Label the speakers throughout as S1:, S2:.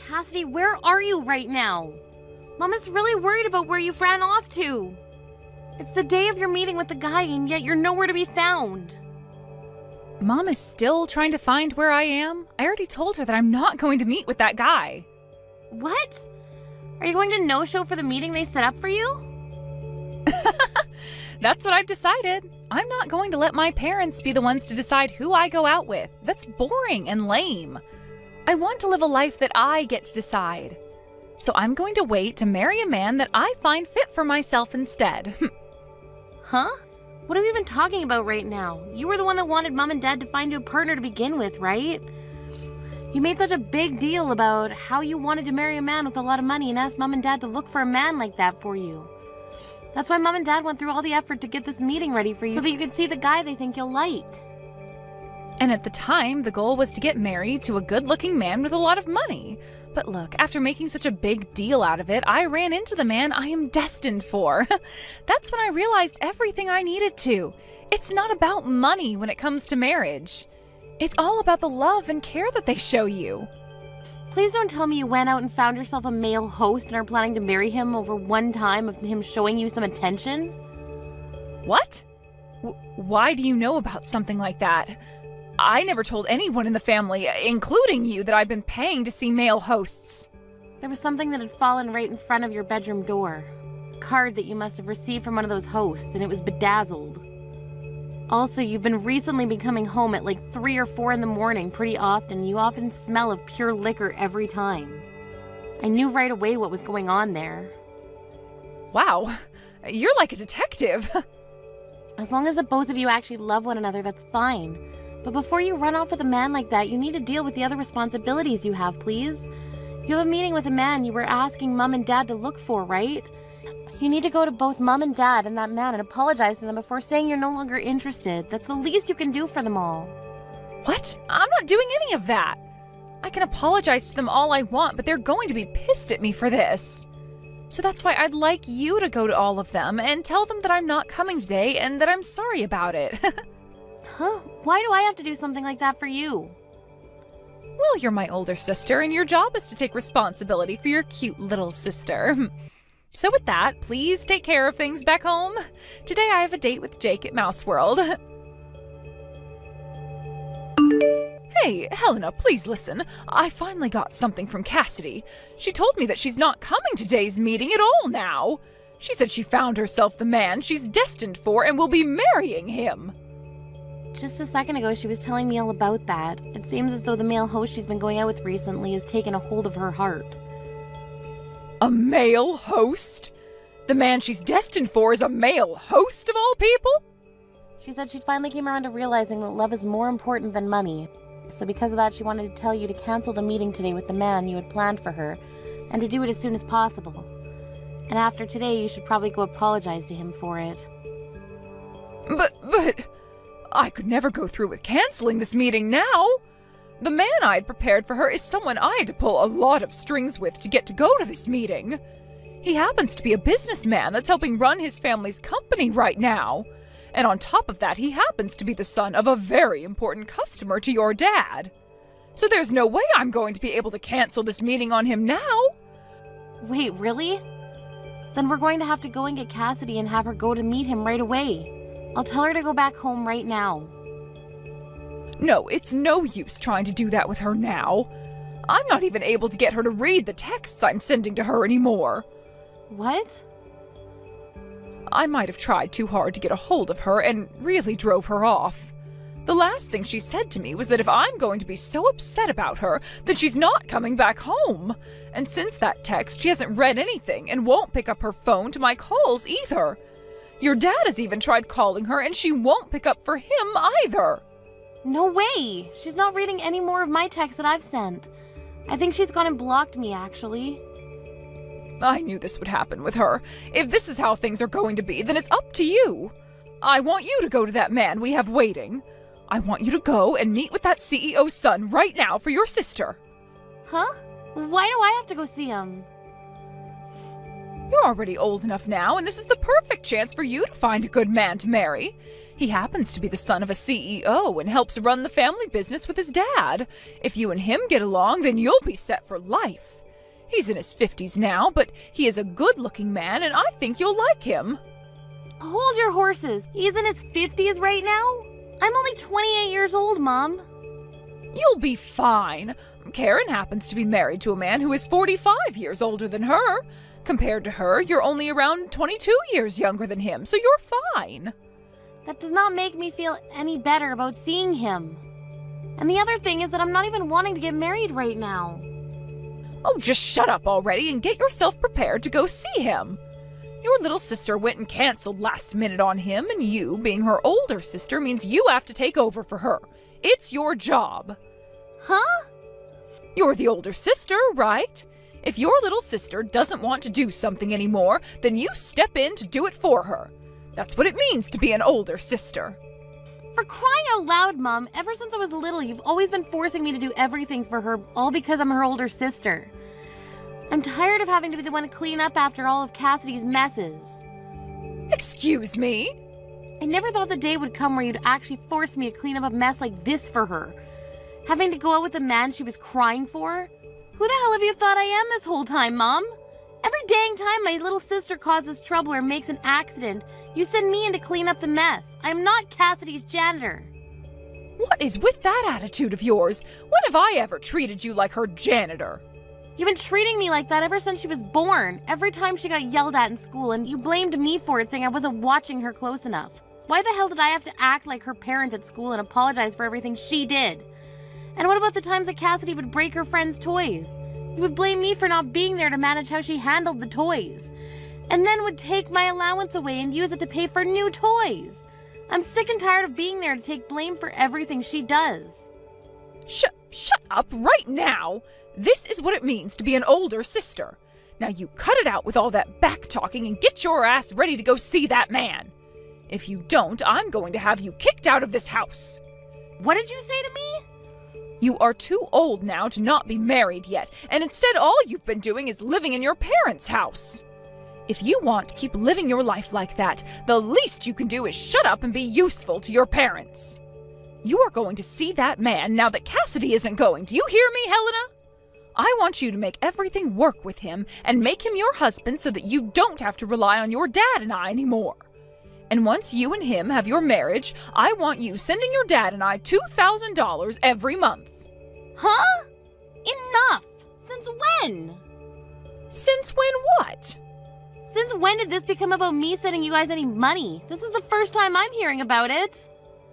S1: Cassidy, where are you right now? Mom is really worried about where you ran off to. It's the day of your meeting with the guy, and yet you're nowhere to be found.
S2: Mom is still trying to find where I am. I already told her that I'm not going to meet with that guy.
S1: What? Are you going to no-show for the meeting they set up for you?
S2: That's what I've decided. I'm not going to let my parents be the ones to decide who I go out with. That's boring and lame. I want to live a life that I get to decide. So I'm going to wait to marry a man that I find fit for myself instead.
S1: Huh? What are we even talking about right now? You were the one that wanted Mom and Dad to find you a partner to begin with, right? You made such a big deal about how you wanted to marry a man with a lot of money and asked Mom and Dad to look for a man like that for you. That's why Mom and Dad went through all the effort to get this meeting ready for you so that you could see the guy they think you'll like.
S2: And at the time, the goal was to get married to a good-looking man with a lot of money. But look, after making such a big deal out of it, I ran into the man I am destined for. That's when I realized everything I needed to. It's not about money when it comes to marriage. It's all about the love and care that they show you.
S1: Please don't tell me you went out and found yourself a male host and are planning to marry him over one time of him showing you some attention?
S2: What? Why do you know about something like that? I never told anyone in the family, including you, that I've been paying to see male hosts.
S1: There was something that had fallen right in front of your bedroom door. A card that you must have received from one of those hosts, and it was bedazzled. Also, you've been recently coming home at like 3 or 4 in the morning pretty often. You often smell of pure liquor every time. I knew right away what was going on there.
S2: Wow, you're like a detective.
S1: As long as the both of you actually love one another, that's fine. But before you run off with a man like that, you need to deal with the other responsibilities you have, please. You have a meeting with a man you were asking Mom and Dad to look for, right? You need to go to both Mom and Dad and that man and apologize to them before saying you're no longer interested. That's the least you can do for them all.
S2: What? I'm not doing any of that. I can apologize to them all I want, but they're going to be pissed at me for this. So that's why I'd like you to go to all of them and tell them that I'm not coming today and that I'm sorry about it.
S1: Huh? Why do I have to do something like that for you?
S2: Well, you're my older sister, and your job is to take responsibility for your cute little sister. So with that, please take care of things back home. Today I have a date with Jake at Mouse World. Hey, Helena, please listen. I finally got something from Cassidy. She told me that she's not coming to today's meeting at all now. She said she found herself the man she's destined for and will be marrying him.
S1: Just a second ago, she was telling me all about that. It seems as though the male host she's been going out with recently has taken a hold of her heart.
S2: A male host? The man she's destined for is a male host of all people?
S1: She said she finally came around to realizing that love is more important than money. So because of that, she wanted to tell you to cancel the meeting today with the man you had planned for her, and to do it as soon as possible. And after today, you should probably go apologize to him for it.
S2: But... I could never go through with canceling this meeting now. The man I had prepared for her is someone I had to pull a lot of strings with to get to go to this meeting. He happens to be a businessman that's helping run his family's company right now. And on top of that, he happens to be the son of a very important customer to your dad. So there's no way I'm going to be able to cancel this meeting on him now.
S1: Wait, really? Then we're going to have to go and get Cassidy and have her go to meet him right away. I'll tell her to go back home right now.
S2: No, it's no use trying to do that with her now. I'm not even able to get her to read the texts I'm sending to her anymore.
S1: What?
S2: I might have tried too hard to get a hold of her and really drove her off. The last thing she said to me was that if I'm going to be so upset about her, then she's not coming back home. And since that text, she hasn't read anything and won't pick up her phone to my calls either. Your dad has even tried calling her, and she won't pick up for him either.
S1: No way! She's not reading any more of my texts that I've sent. I think she's gone and blocked me, actually.
S2: I knew this would happen with her. If this is how things are going to be, then it's up to you. I want you to go to that man we have waiting. I want you to go and meet with that CEO's son right now for your sister.
S1: Huh? Why do I have to go see him?
S2: You're already old enough now, and this is the perfect chance for you to find a good man to marry. He happens to be the son of a CEO and helps run the family business with his dad. If you and him get along, then you'll be set for life. He's in his 50s now, but he is a good-looking man, and I think you'll like him.
S1: Hold your horses. He's in his 50s right now? I'm only 28 years old, Mom.
S2: You'll be fine. Karen happens to be married to a man who is 45 years older than her. Compared to her, you're only around 22 years younger than him, so you're fine.
S1: That does not make me feel any better about seeing him. And the other thing is that I'm not even wanting to get married right now.
S2: Oh, just shut up already and get yourself prepared to go see him. Your little sister went and canceled last minute on him, and you, being her older sister, means you have to take over for her. It's your job.
S1: Huh?
S2: You're the older sister, right? If your little sister doesn't want to do something anymore, then you step in to do it for her. That's what it means to be an older sister.
S1: For crying out loud, Mom, ever since I was little, you've always been forcing me to do everything for her, all because I'm her older sister. I'm tired of having to be the one to clean up after all of Cassidy's messes.
S2: Excuse me?
S1: I never thought the day would come where you'd actually force me to clean up a mess like this for her. Having to go out with the man she was crying for? Who the hell have you thought I am this whole time, Mom? Every dang time my little sister causes trouble or makes an accident, you send me in to clean up the mess. I'm not Cassidy's janitor.
S2: What is with that attitude of yours? When have I ever treated you like her janitor?
S1: You've been treating me like that ever since she was born. Every time she got yelled at in school, and you blamed me for it, saying I wasn't watching her close enough. Why the hell did I have to act like her parent at school and apologize for everything she did? And what about the times that Cassidy would break her friends' toys? You would blame me for not being there to manage how she handled the toys. And then would take my allowance away and use it to pay for new toys. I'm sick and tired of being there to take blame for everything she does.
S2: Shut up right now! This is what it means to be an older sister. Now you cut it out with all that back-talking and get your ass ready to go see that man. If you don't, I'm going to have you kicked out of this house.
S1: What did you say to me?
S2: You are too old now to not be married yet, and instead all you've been doing is living in your parents' house. If you want to keep living your life like that, the least you can do is shut up and be useful to your parents. You are going to see that man now that Cassidy isn't going. Do you hear me, Helena? I want you to make everything work with him and make him your husband so that you don't have to rely on your dad and I anymore. And once you and him have your marriage, I want you sending your dad and I $2,000 every month.
S1: Huh? Enough! Since when?
S2: Since when what?
S1: Since when did this become about me sending you guys any money? This is the first time I'm hearing about it.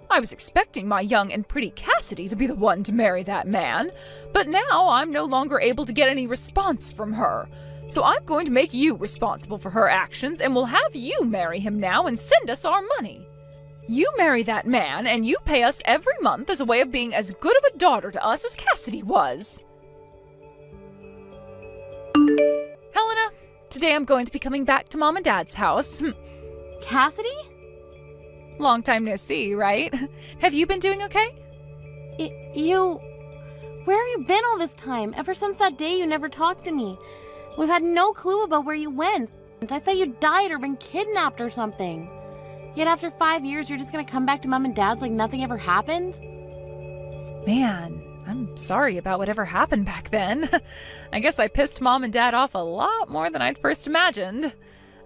S2: I was expecting my young and pretty Cassidy to be the one to marry that man, but now I'm no longer able to get any response from her. So I'm going to make you responsible for her actions, and we'll have you marry him now and send us our money. You marry that man, and you pay us every month as a way of being as good of a daughter to us as Cassidy was. Helena, today I'm going to be coming back to Mom and Dad's house.
S1: Cassidy?
S2: Long time no see, right? Have you been doing okay?
S1: Where have you been all this time? Ever since that day you never talked to me. We've had no clue about where you went. I thought you died or been kidnapped or something. Yet after 5 years, you're just gonna come back to Mom and Dad's like nothing ever happened?
S2: Man, I'm sorry about whatever happened back then. I guess I pissed Mom and Dad off a lot more than I'd first imagined.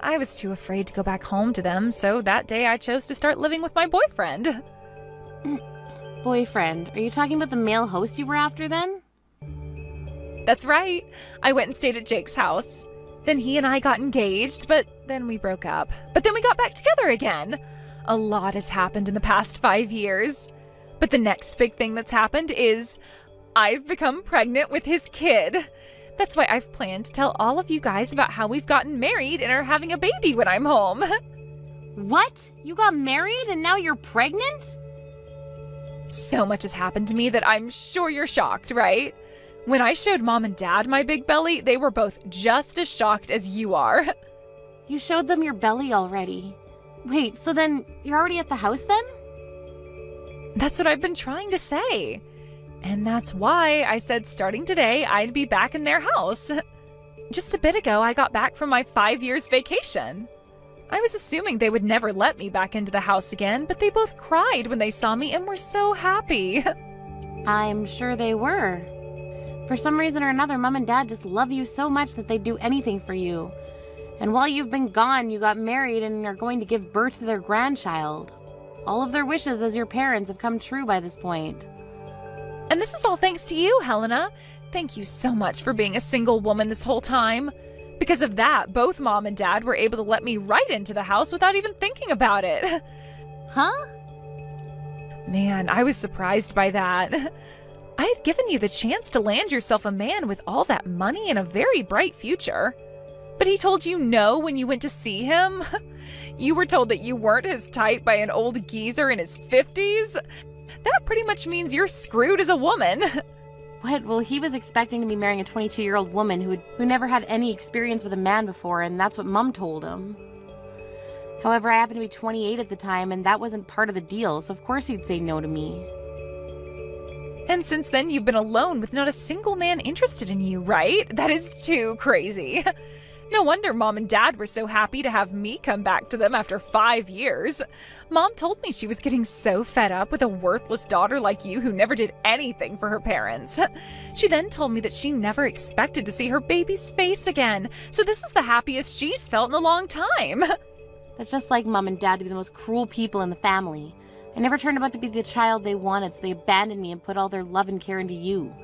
S2: I was too afraid to go back home to them, so that day I chose to start living with my boyfriend.
S1: Boyfriend? Are you talking about the male host you were after then?
S2: That's right. I went and stayed at Jake's house. Then he and I got engaged, but then we broke up. But then we got back together again. A lot has happened in the past 5 years. But the next big thing that's happened is I've become pregnant with his kid. That's why I've planned to tell all of you guys about how we've gotten married and are having a baby when I'm home.
S1: What? You got married and now you're pregnant?
S2: So much has happened to me that I'm sure you're shocked, right? When I showed Mom and Dad my big belly, they were both just as shocked as you are.
S1: You showed them your belly already. Wait, so then you're already at the house then?
S2: That's what I've been trying to say. And that's why I said starting today, I'd be back in their house. Just a bit ago, I got back from my 5 years vacation. I was assuming they would never let me back into the house again, but they both cried when they saw me and were so happy.
S1: I'm sure they were. For some reason or another, Mom and Dad just love you so much that they'd do anything for you. And while you've been gone, you got married and are going to give birth to their grandchild. All of their wishes as your parents have come true by this point.
S2: And this is all thanks to you, Helena. Thank you so much for being a single woman this whole time. Because of that, both Mom and Dad were able to let me right into the house without even thinking about it.
S1: Huh?
S2: Man, I was surprised by that. I had given you the chance to land yourself a man with all that money and a very bright future. But he told you no when you went to see him? You were told that you weren't his type by an old geezer in his 50s? That pretty much means you're screwed as a woman.
S1: What? Well, he was expecting to be marrying a 22-year-old woman who never had any experience with a man before, and that's what Mom told him. However, I happened to be 28 at the time, and that wasn't part of the deal, so of course he'd say no to me.
S2: And since then, you've been alone with not a single man interested in you, right? That is too crazy. No wonder Mom and Dad were so happy to have me come back to them after 5 years. Mom told me she was getting so fed up with a worthless daughter like you who never did anything for her parents. She then told me that she never expected to see her baby's face again, so this is the happiest she's felt in a long time.
S1: That's just like Mom and Dad to be the most cruel people in the family. I never turned out to be the child they wanted, so they abandoned me and put all their love and care into you.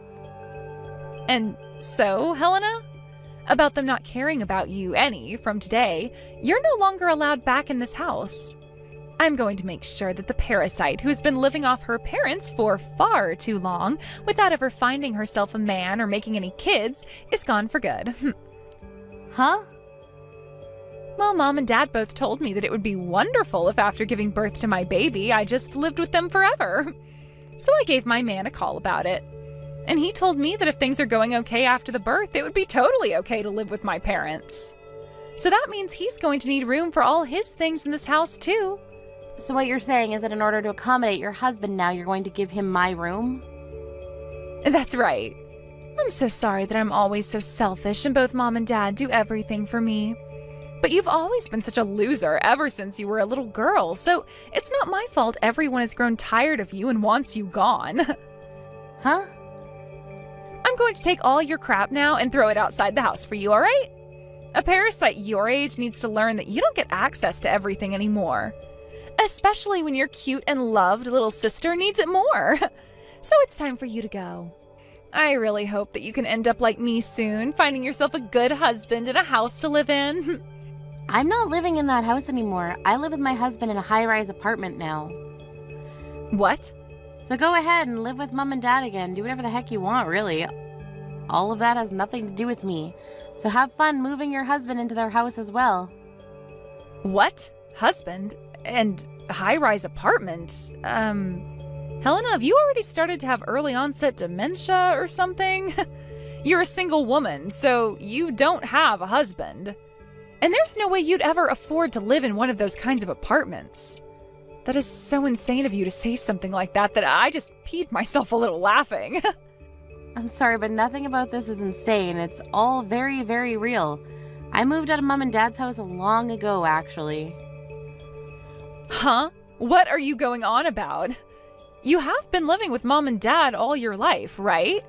S2: And so, Helena? About them not caring about you any from today, you're no longer allowed back in this house. I'm going to make sure that the parasite who has been living off her parents for far too long without ever finding herself a man or making any kids is gone for good.
S1: Huh?
S2: Well, Mom and Dad both told me that it would be wonderful if after giving birth to my baby, I just lived with them forever. So I gave my man a call about it. And he told me that if things are going okay after the birth, it would be totally okay to live with my parents. So that means he's going to need room for all his things in this house too.
S1: So what you're saying is that in order to accommodate your husband now, you're going to give him my room?
S2: That's right. I'm so sorry that I'm always so selfish and both Mom and Dad do everything for me. But you've always been such a loser ever since you were a little girl, so it's not my fault everyone has grown tired of you and wants you gone.
S1: Huh?
S2: I'm going to take all your crap now and throw it outside the house for you, all right? A parasite your age needs to learn that you don't get access to everything anymore. Especially when your cute and loved little sister needs it more. So it's time for you to go. I really hope that you can end up like me soon, finding yourself a good husband and a house to live in.
S1: I'm not living in that house anymore. I live with my husband in a high-rise apartment now.
S2: What?
S1: So go ahead and live with Mom and Dad again. Do whatever the heck you want, really. All of that has nothing to do with me. So have fun moving your husband into their house as well.
S2: What? Husband? And high-rise apartment? Helena, have you already started to have early onset dementia or something? You're a single woman, so you don't have a husband. And there's no way you'd ever afford to live in one of those kinds of apartments. That is so insane of you to say something like that I just peed myself a little laughing.
S1: I'm sorry, but nothing about this is insane. It's all very, very real. I moved out of Mom and Dad's house long ago, actually.
S2: Huh? What are you going on about? You have been living with Mom and Dad all your life, right?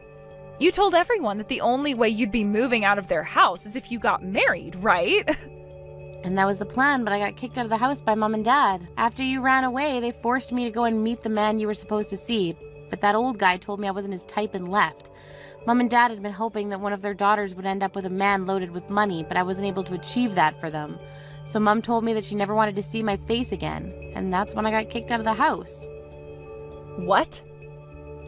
S2: You told everyone that the only way you'd be moving out of their house is if you got married, right?
S1: And that was the plan, but I got kicked out of the house by Mom and Dad. After you ran away, they forced me to go and meet the man you were supposed to see. But that old guy told me I wasn't his type and left. Mom and Dad had been hoping that one of their daughters would end up with a man loaded with money, but I wasn't able to achieve that for them. So Mom told me that she never wanted to see my face again, and that's when I got kicked out of the house.
S2: What?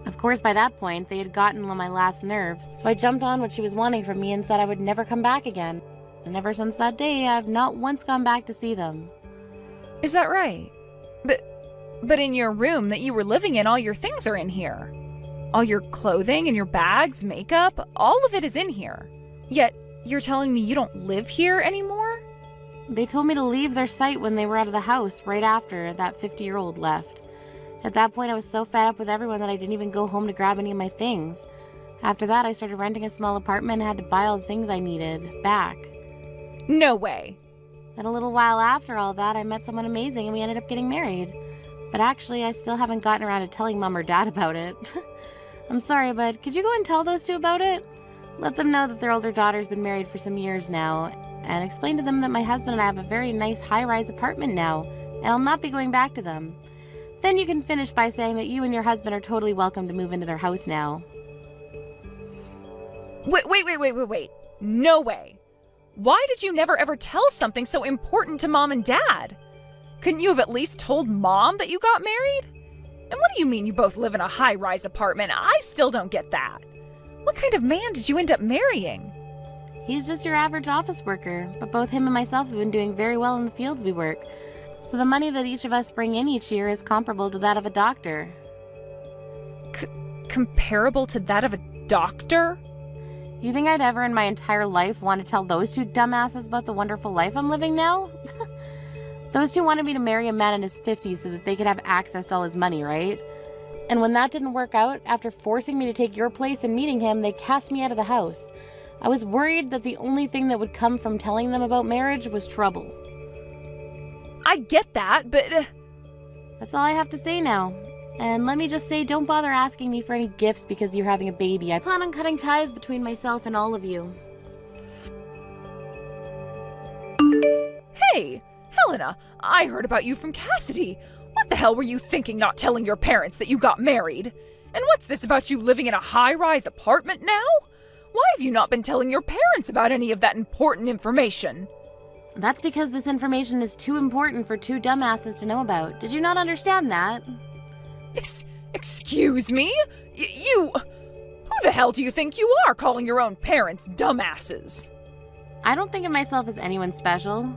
S1: Of course, by that point, they had gotten on my last nerves, so I jumped on what she was wanting from me and said I would never come back again. And ever since that day, I've not once gone back to see them.
S2: Is that right? But in your room that you were living in, all your things are in here. All your clothing and your bags, makeup, all of it is in here. Yet, you're telling me you don't live here anymore?
S1: They told me to leave their site when they were out of the house right after that 50-year-old left. At that point, I was so fed up with everyone that I didn't even go home to grab any of my things. After that, I started renting a small apartment and had to buy all the things I needed back.
S2: No way.
S1: Then a little while after all that, I met someone amazing and we ended up getting married. But actually, I still haven't gotten around to telling Mom or Dad about it. I'm sorry, but could you go and tell those two about it? Let them know that their older daughter's been married for some years now, and explain to them that my husband and I have a very nice high-rise apartment now, and I'll not be going back to them. Then you can finish by saying that you and your husband are totally welcome to move into their house now.
S2: Wait. No way. Why did you never ever tell something so important to Mom and Dad? Couldn't you have at least told Mom that you got married? And what do you mean you both live in a high-rise apartment? I still don't get that. What kind of man did you end up marrying?
S1: He's just your average office worker, but both him and myself have been doing very well in the fields we work. So the money that each of us bring in each year is comparable to that of a doctor.
S2: Comparable to that of a doctor?
S1: You think I'd ever in my entire life want to tell those two dumbasses about the wonderful life I'm living now? Those two wanted me to marry a man in his 50s so that they could have access to all his money, right? And when that didn't work out, after forcing me to take your place and meeting him, they cast me out of the house. I was worried that the only thing that would come from telling them about marriage was trouble.
S2: I get that, but...
S1: That's all I have to say now. And let me just say, don't bother asking me for any gifts because you're having a baby. I plan on cutting ties between myself and all of you.
S2: Hey, Helena, I heard about you from Cassidy. What the hell were you thinking not telling your parents that you got married? And what's this about you living in a high-rise apartment now? Why have you not been telling your parents about any of that important information?
S1: That's because this information is too important for two dumbasses to know about. Did you not understand that?
S2: Excuse me? You... Who the hell do you think you are calling your own parents dumbasses?
S1: I don't think of myself as anyone special.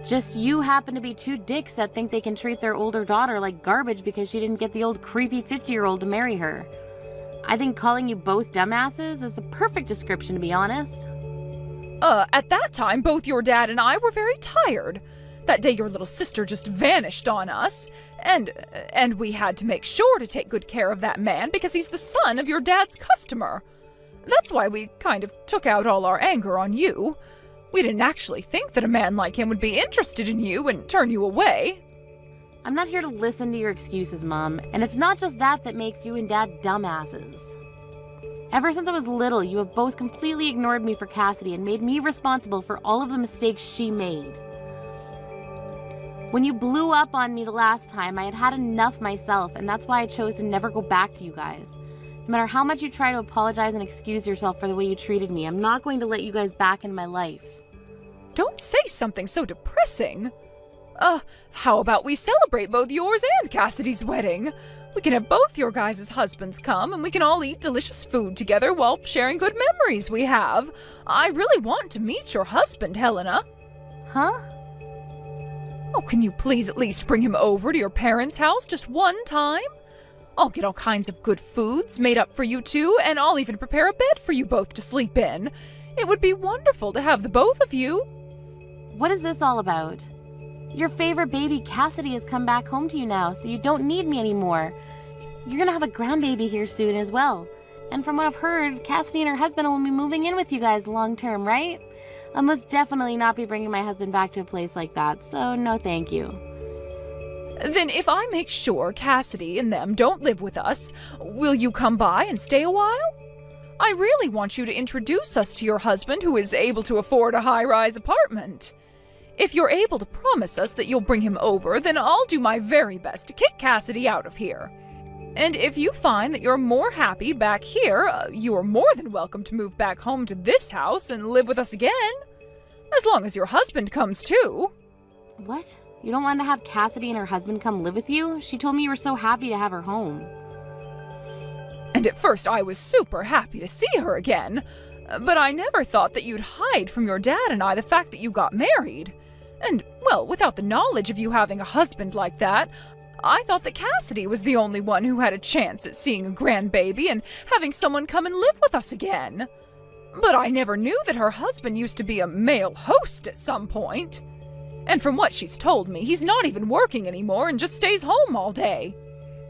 S1: Just you happen to be two dicks that think they can treat their older daughter like garbage because she didn't get the old creepy 50-year-old to marry her. I think calling you both dumbasses is the perfect description, to be honest.
S2: At that time, both your dad and I were very tired. That day your little sister just vanished on us, and we had to make sure to take good care of that man because he's the son of your dad's customer. That's why we kind of took out all our anger on you. We didn't actually think that a man like him would be interested in you and turn you away.
S1: I'm not here to listen to your excuses, Mom, and it's not just that that makes you and Dad dumbasses. Ever since I was little, you have both completely ignored me for Cassidy and made me responsible for all of the mistakes she made. When you blew up on me the last time, I had had enough myself, and that's why I chose to never go back to you guys. No matter how much you try to apologize and excuse yourself for the way you treated me, I'm not going to let you guys back in my life.
S2: Don't say something so depressing. How about we celebrate both yours and Cassidy's wedding? We can have both your guys' husbands come, and we can all eat delicious food together while sharing good memories we have. I really want to meet your husband, Helena.
S1: Huh?
S2: Oh, can you please at least bring him over to your parents' house just one time? I'll get all kinds of good foods made up for you two, and I'll even prepare a bed for you both to sleep in. It would be wonderful to have the both of you.
S1: What is this all about? Your favorite baby, Cassidy, has come back home to you now, so you don't need me anymore. You're gonna have a grandbaby here soon as well. And from what I've heard, Cassidy and her husband will be moving in with you guys long term, right? I'll most definitely not be bringing my husband back to a place like that, so no thank you.
S2: Then if I make sure Cassidy and them don't live with us, will you come by and stay a while? I really want you to introduce us to your husband who is able to afford a high-rise apartment. If you're able to promise us that you'll bring him over, then I'll do my very best to kick Cassidy out of here. And if you find that you're more happy back here, you are more than welcome to move back home to this house and live with us again. As long as your husband comes too.
S1: What? You don't want to have Cassidy and her husband come live with you? She told me you were so happy to have her home.
S2: And at first I was super happy to see her again. But I never thought that you'd hide from your dad and I the fact that you got married. And, well, without the knowledge of you having a husband like that, I thought that Cassidy was the only one who had a chance at seeing a grandbaby and having someone come and live with us again. But I never knew that her husband used to be a male host at some point. And from what she's told me, he's not even working anymore and just stays home all day.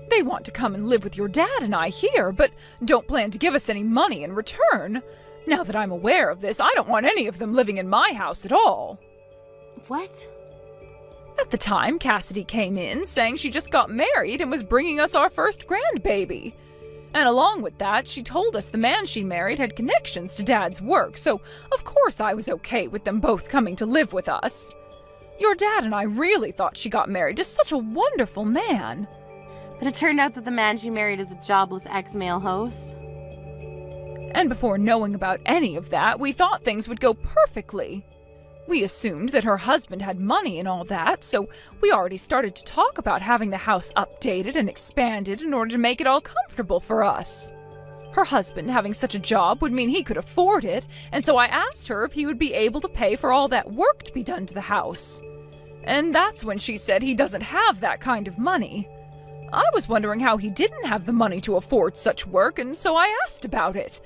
S2: They want to come and live with your dad and I here, but don't plan to give us any money in return. Now that I'm aware of this, I don't want any of them living in my house at all.
S1: What?
S2: At the time, Cassidy came in saying she just got married and was bringing us our first grandbaby. And along with that, she told us the man she married had connections to Dad's work, so of course I was okay with them both coming to live with us. Your dad and I really thought she got married to such a wonderful man.
S1: But it turned out that the man she married is a jobless ex-male host.
S2: And before knowing about any of that, we thought things would go perfectly. We assumed that her husband had money and all that, so we already started to talk about having the house updated and expanded in order to make it all comfortable for us. Her husband having such a job would mean he could afford it, and so I asked her if he would be able to pay for all that work to be done to the house. And that's when she said he doesn't have that kind of money. I was wondering how he didn't have the money to afford such work, and so I asked about it.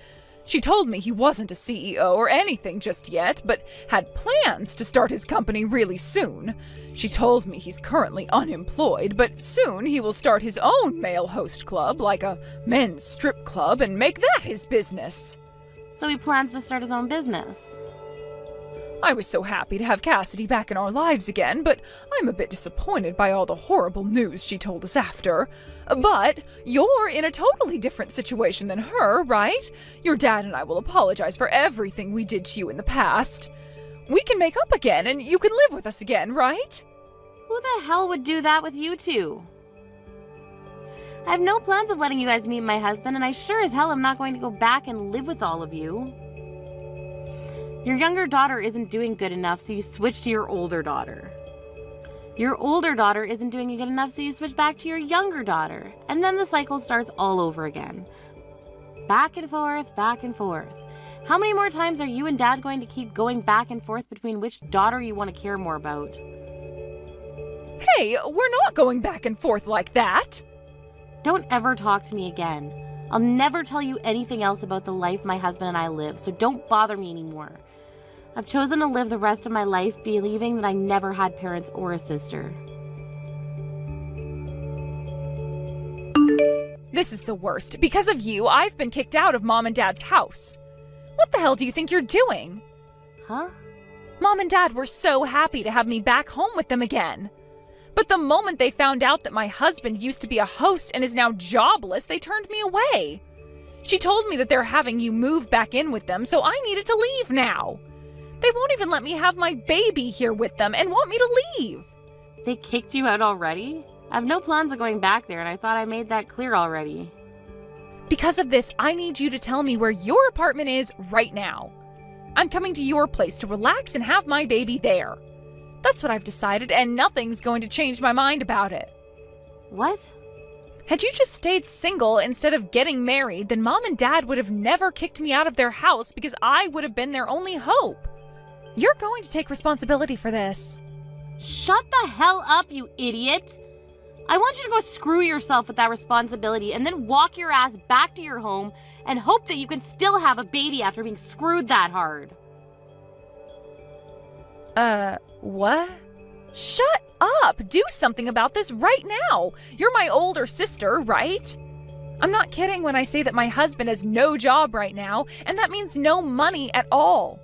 S2: She told me he wasn't a CEO or anything just yet, but had plans to start his company really soon. She told me he's currently unemployed, but soon he will start his own male host club, like a men's strip club, and make that his business.
S1: So he plans to start his own business.
S2: I was so happy to have Cassidy back in our lives again, but I'm a bit disappointed by all the horrible news she told us after. But you're in a totally different situation than her, right? Your dad and I will apologize for everything we did to you in the past. We can make up again, and you can live with us again, right?
S1: Who the hell would do that with you two? I have no plans of letting you guys meet my husband, and I sure as hell am not going to go back and live with all of you. Your younger daughter isn't doing good enough, so you switch to your older daughter. Your older daughter isn't doing good enough, so you switch back to your younger daughter. And then the cycle starts all over again. Back and forth, back and forth. How many more times are you and Dad going to keep going back and forth between which daughter you want to care more about?
S2: Hey, we're not going back and forth like that!
S1: Don't ever talk to me again. I'll never tell you anything else about the life my husband and I live, so don't bother me anymore. I've chosen to live the rest of my life believing that I never had parents or a sister.
S2: This is the worst. Because of you, I've been kicked out of Mom and Dad's house. What the hell do you think you're doing?
S1: Huh?
S2: Mom and Dad were so happy to have me back home with them again. But the moment they found out that my husband used to be a host and is now jobless, they turned me away. She told me that they're having you move back in with them, so I needed to leave now. They won't even let me have my baby here with them and want me to leave.
S1: They kicked you out already? I have no plans of going back there, and I thought I made that clear already.
S2: Because of this, I need you to tell me where your apartment is right now. I'm coming to your place to relax and have my baby there. That's what I've decided, and nothing's going to change my mind about it.
S1: What?
S2: Had you just stayed single instead of getting married, then Mom and Dad would have never kicked me out of their house because I would have been their only hope. You're going to take responsibility for this.
S1: Shut the hell up, you idiot! I want you to go screw yourself with that responsibility and then walk your ass back to your home and hope that you can still have a baby after being screwed that hard.
S2: What? Shut up! Do something about this right now! You're my older sister, right? I'm not kidding when I say that my husband has no job right now, and that means no money at all.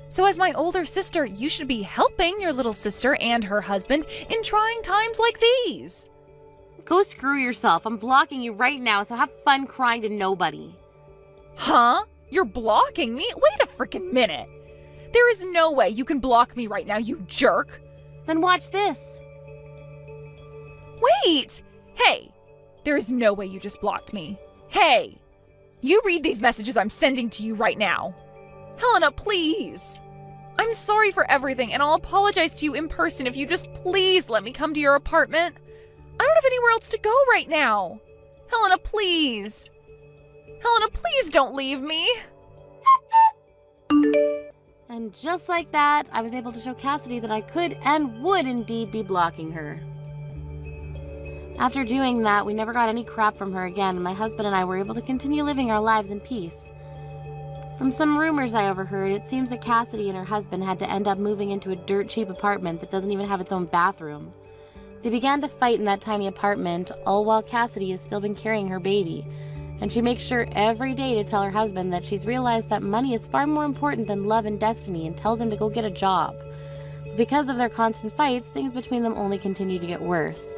S2: So as my older sister, you should be helping your little sister and her husband in trying times like these.
S1: Go screw yourself. I'm blocking you right now, so have fun crying to nobody.
S2: Huh? You're blocking me? Wait a freaking minute. There is no way you can block me right now, you jerk.
S1: Then watch this.
S2: Wait! Hey! There is no way you just blocked me. Hey! You read these messages I'm sending to you right now. Helena, please! I'm sorry for everything, and I'll apologize to you in person if you just please let me come to your apartment. I don't have anywhere else to go right now. Helena, please! Helena, please don't leave me!
S1: And just like that, I was able to show Cassidy that I could and would indeed be blocking her. After doing that, we never got any crap from her again, and my husband and I were able to continue living our lives in peace. From some rumors I overheard, it seems that Cassidy and her husband had to end up moving into a dirt-cheap apartment that doesn't even have its own bathroom. They began to fight in that tiny apartment, all while Cassidy has still been carrying her baby, and she makes sure every day to tell her husband that she's realized that money is far more important than love and destiny and tells him to go get a job. But because of their constant fights, things between them only continue to get worse.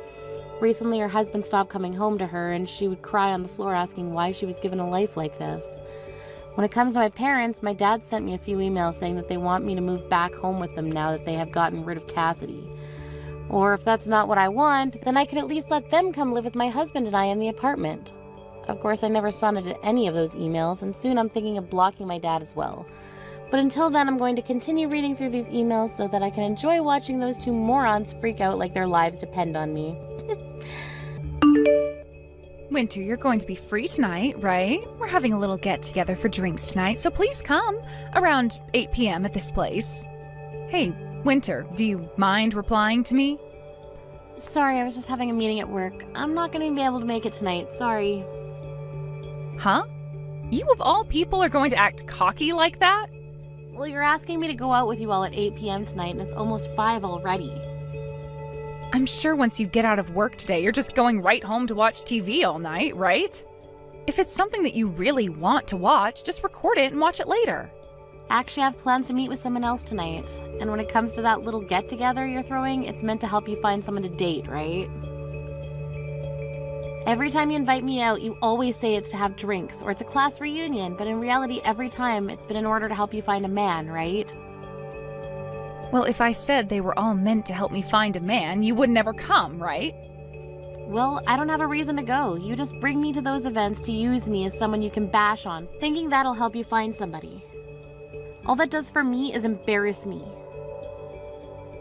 S1: Recently, her husband stopped coming home to her, and she would cry on the floor asking why she was given a life like this. When it comes to my parents, my dad sent me a few emails saying that they want me to move back home with them now that they have gotten rid of Cassidy. Or if that's not what I want, then I could at least let them come live with my husband and I in the apartment. Of course, I never responded to any of those emails, and soon I'm thinking of blocking my dad as well. But until then, I'm going to continue reading through these emails so that I can enjoy watching those two morons freak out like their lives depend on me.
S2: Winter, you're going to be free tonight, right? We're having a little get-together for drinks tonight, so please come around 8 p.m. at this place. Hey, Winter, do you mind replying to me?
S1: Sorry, I was just having a meeting at work. I'm not going to be able to make it tonight, sorry.
S2: Huh? You of all people are going to act cocky like that?
S1: Well, you're asking me to go out with you all at 8 p.m. tonight, and it's almost 5 already.
S2: I'm sure once you get out of work today, you're just going right home to watch TV all night, right? If it's something that you really want to watch, just record it and watch it later.
S1: Actually, I have plans to meet with someone else tonight. And when it comes to that little get-together you're throwing, it's meant to help you find someone to date, right? Every time you invite me out, you always say it's to have drinks, or it's a class reunion, but in reality, every time it's been in order to help you find a man, right?
S2: Well, if I said they were all meant to help me find a man, you would never come, right?
S1: Well, I don't have a reason to go. You just bring me to those events to use me as someone you can bash on, thinking that'll help you find somebody. All that does for me is embarrass me.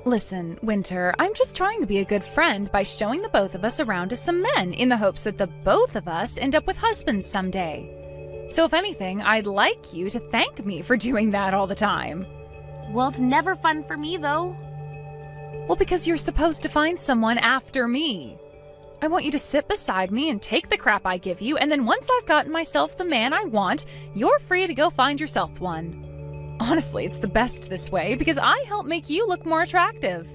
S2: Listen, Winter, I'm just trying to be a good friend by showing the both of us around to some men in the hopes that the both of us end up with husbands someday. So if anything, I'd like you to thank me for doing that all the time.
S1: Well, it's never fun for me, though.
S2: Well, because you're supposed to find someone after me. I want you to sit beside me and take the crap I give you, and then once I've gotten myself the man I want, you're free to go find yourself one. Honestly, it's the best this way because I help make you look more attractive.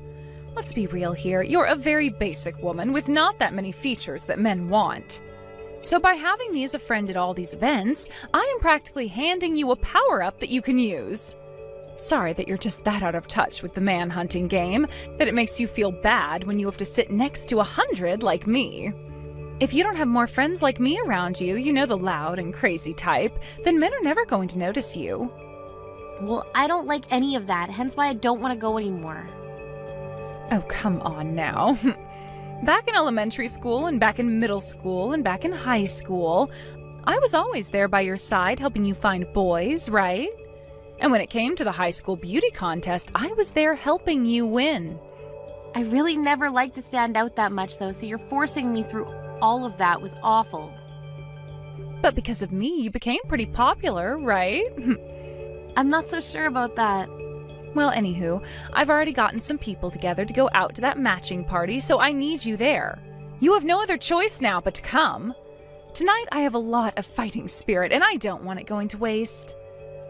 S2: Let's be real here, you're a very basic woman with not that many features that men want. So by having me as a friend at all these events, I am practically handing you a power-up that you can use. Sorry that you're just that out of touch with the man-hunting game, that it makes you feel bad when you have to sit next to 100 like me. If you don't have more friends like me around you, you know, the loud and crazy type, then men are never going to notice you.
S1: Well, I don't like any of that, hence why I don't want to go anymore.
S2: Oh, come on now. Back in elementary school and back in middle school and back in high school, I was always there by your side helping you find boys, right? And when it came to the high school beauty contest, I was there helping you win.
S1: I really never liked to stand out that much, though, so you're forcing me through all of that was awful.
S2: But because of me, you became pretty popular, right?
S1: I'm not so sure about that.
S2: Well, anywho, I've already gotten some people together to go out to that matching party, so I need you there. You have no other choice now but to come. Tonight, I have a lot of fighting spirit, and I don't want it going to waste.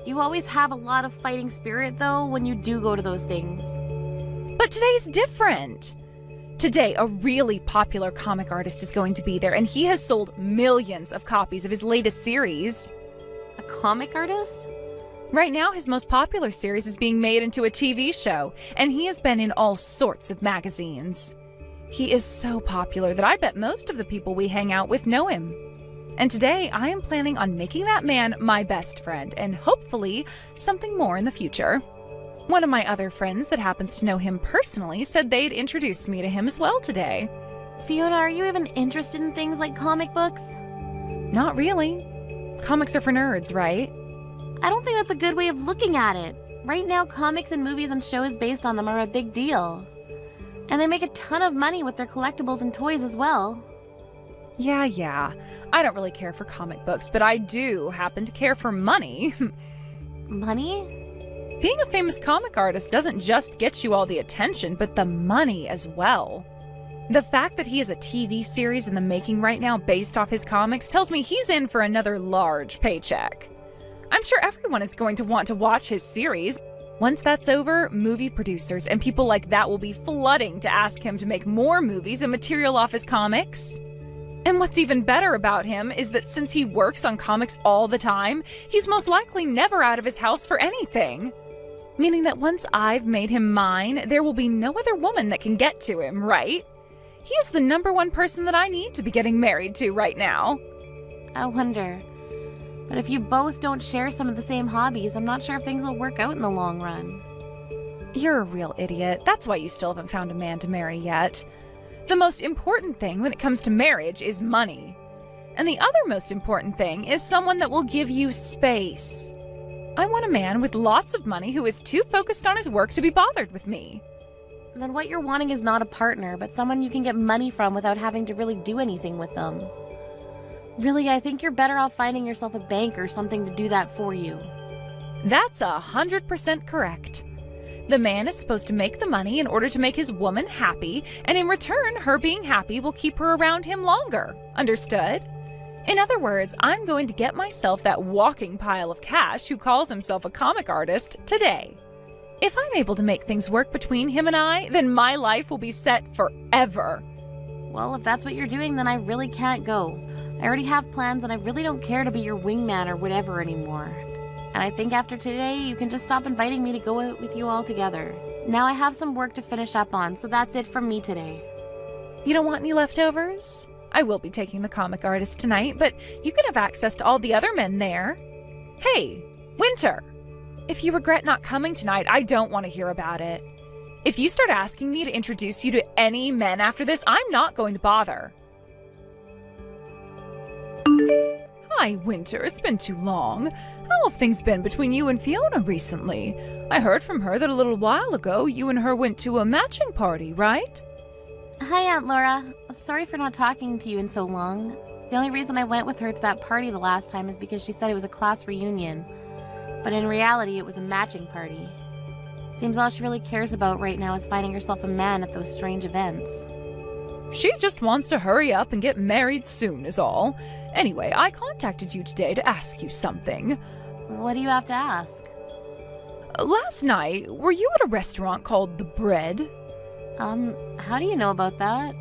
S1: You always have a lot of fighting spirit, though, when you do go to those things.
S2: But today's different. Today, a really popular comic artist is going to be there, and he has sold millions of copies of his latest series.
S1: A comic artist?
S2: Right now, his most popular series is being made into a TV show, and he has been in all sorts of magazines. He is so popular that I bet most of the people we hang out with know him. And today, I am planning on making that man my best friend, and hopefully, something more in the future. One of my other friends that happens to know him personally said they'd introduce me to him as well today.
S1: Fiona, are you even interested in things like comic books?
S2: Not really. Comics are for nerds, right?
S1: I don't think that's a good way of looking at it. Right now, comics and movies and shows based on them are a big deal. And they make a ton of money with their collectibles and toys as well.
S2: Yeah. I don't really care for comic books, but I do happen to care for money.
S1: Money?
S2: Being a famous comic artist doesn't just get you all the attention, but the money as well. The fact that he has a TV series in the making right now based off his comics tells me he's in for another large paycheck. I'm sure everyone is going to want to watch his series. Once that's over, movie producers and people like that will be flooding to ask him to make more movies and material off his comics. And what's even better about him is that since he works on comics all the time, he's most likely never out of his house for anything. Meaning that once I've made him mine, there will be no other woman that can get to him, right? He is the #1 person that I need to be getting married to right now.
S1: I wonder. But if you both don't share some of the same hobbies, I'm not sure if things will work out in the long run.
S2: You're a real idiot. That's why you still haven't found a man to marry yet. The most important thing when it comes to marriage is money. And the other most important thing is someone that will give you space. I want a man with lots of money who is too focused on his work to be bothered with me.
S1: Then what you're wanting is not a partner, but someone you can get money from without having to really do anything with them. Really, I think you're better off finding yourself a bank or something to do that for you.
S2: That's 100% correct. The man is supposed to make the money in order to make his woman happy, and in return, her being happy will keep her around him longer. Understood? In other words, I'm going to get myself that walking pile of cash who calls himself a comic artist today. If I'm able to make things work between him and I, then my life will be set forever.
S1: Well, if that's what you're doing, then I really can't go. I already have plans and I really don't care to be your wingman or whatever anymore. And I think after today, you can just stop inviting me to go out with you all together. Now I have some work to finish up on, so that's it from me today.
S2: You don't want any leftovers? I will be taking the comic artist tonight, but you can have access to all the other men there. Hey, Winter! If you regret not coming tonight, I don't want to hear about it. If you start asking me to introduce you to any men after this, I'm not going to bother. Hi, Winter. It's been too long. How have things been between you and Fiona recently? I heard from her that a little while ago you and her went to a matching party, right?
S1: Hi, Aunt Laura. Sorry for not talking to you in so long. The only reason I went with her to that party the last time is because she said it was a class reunion. But in reality, it was a matching party. Seems all she really cares about right now is finding herself a man at those strange events.
S2: She just wants to hurry up and get married soon is all. Anyway, I contacted you today to ask you something.
S1: What do you have to ask?
S2: Last night, were you at a restaurant called The Bread?
S1: How do you know about that?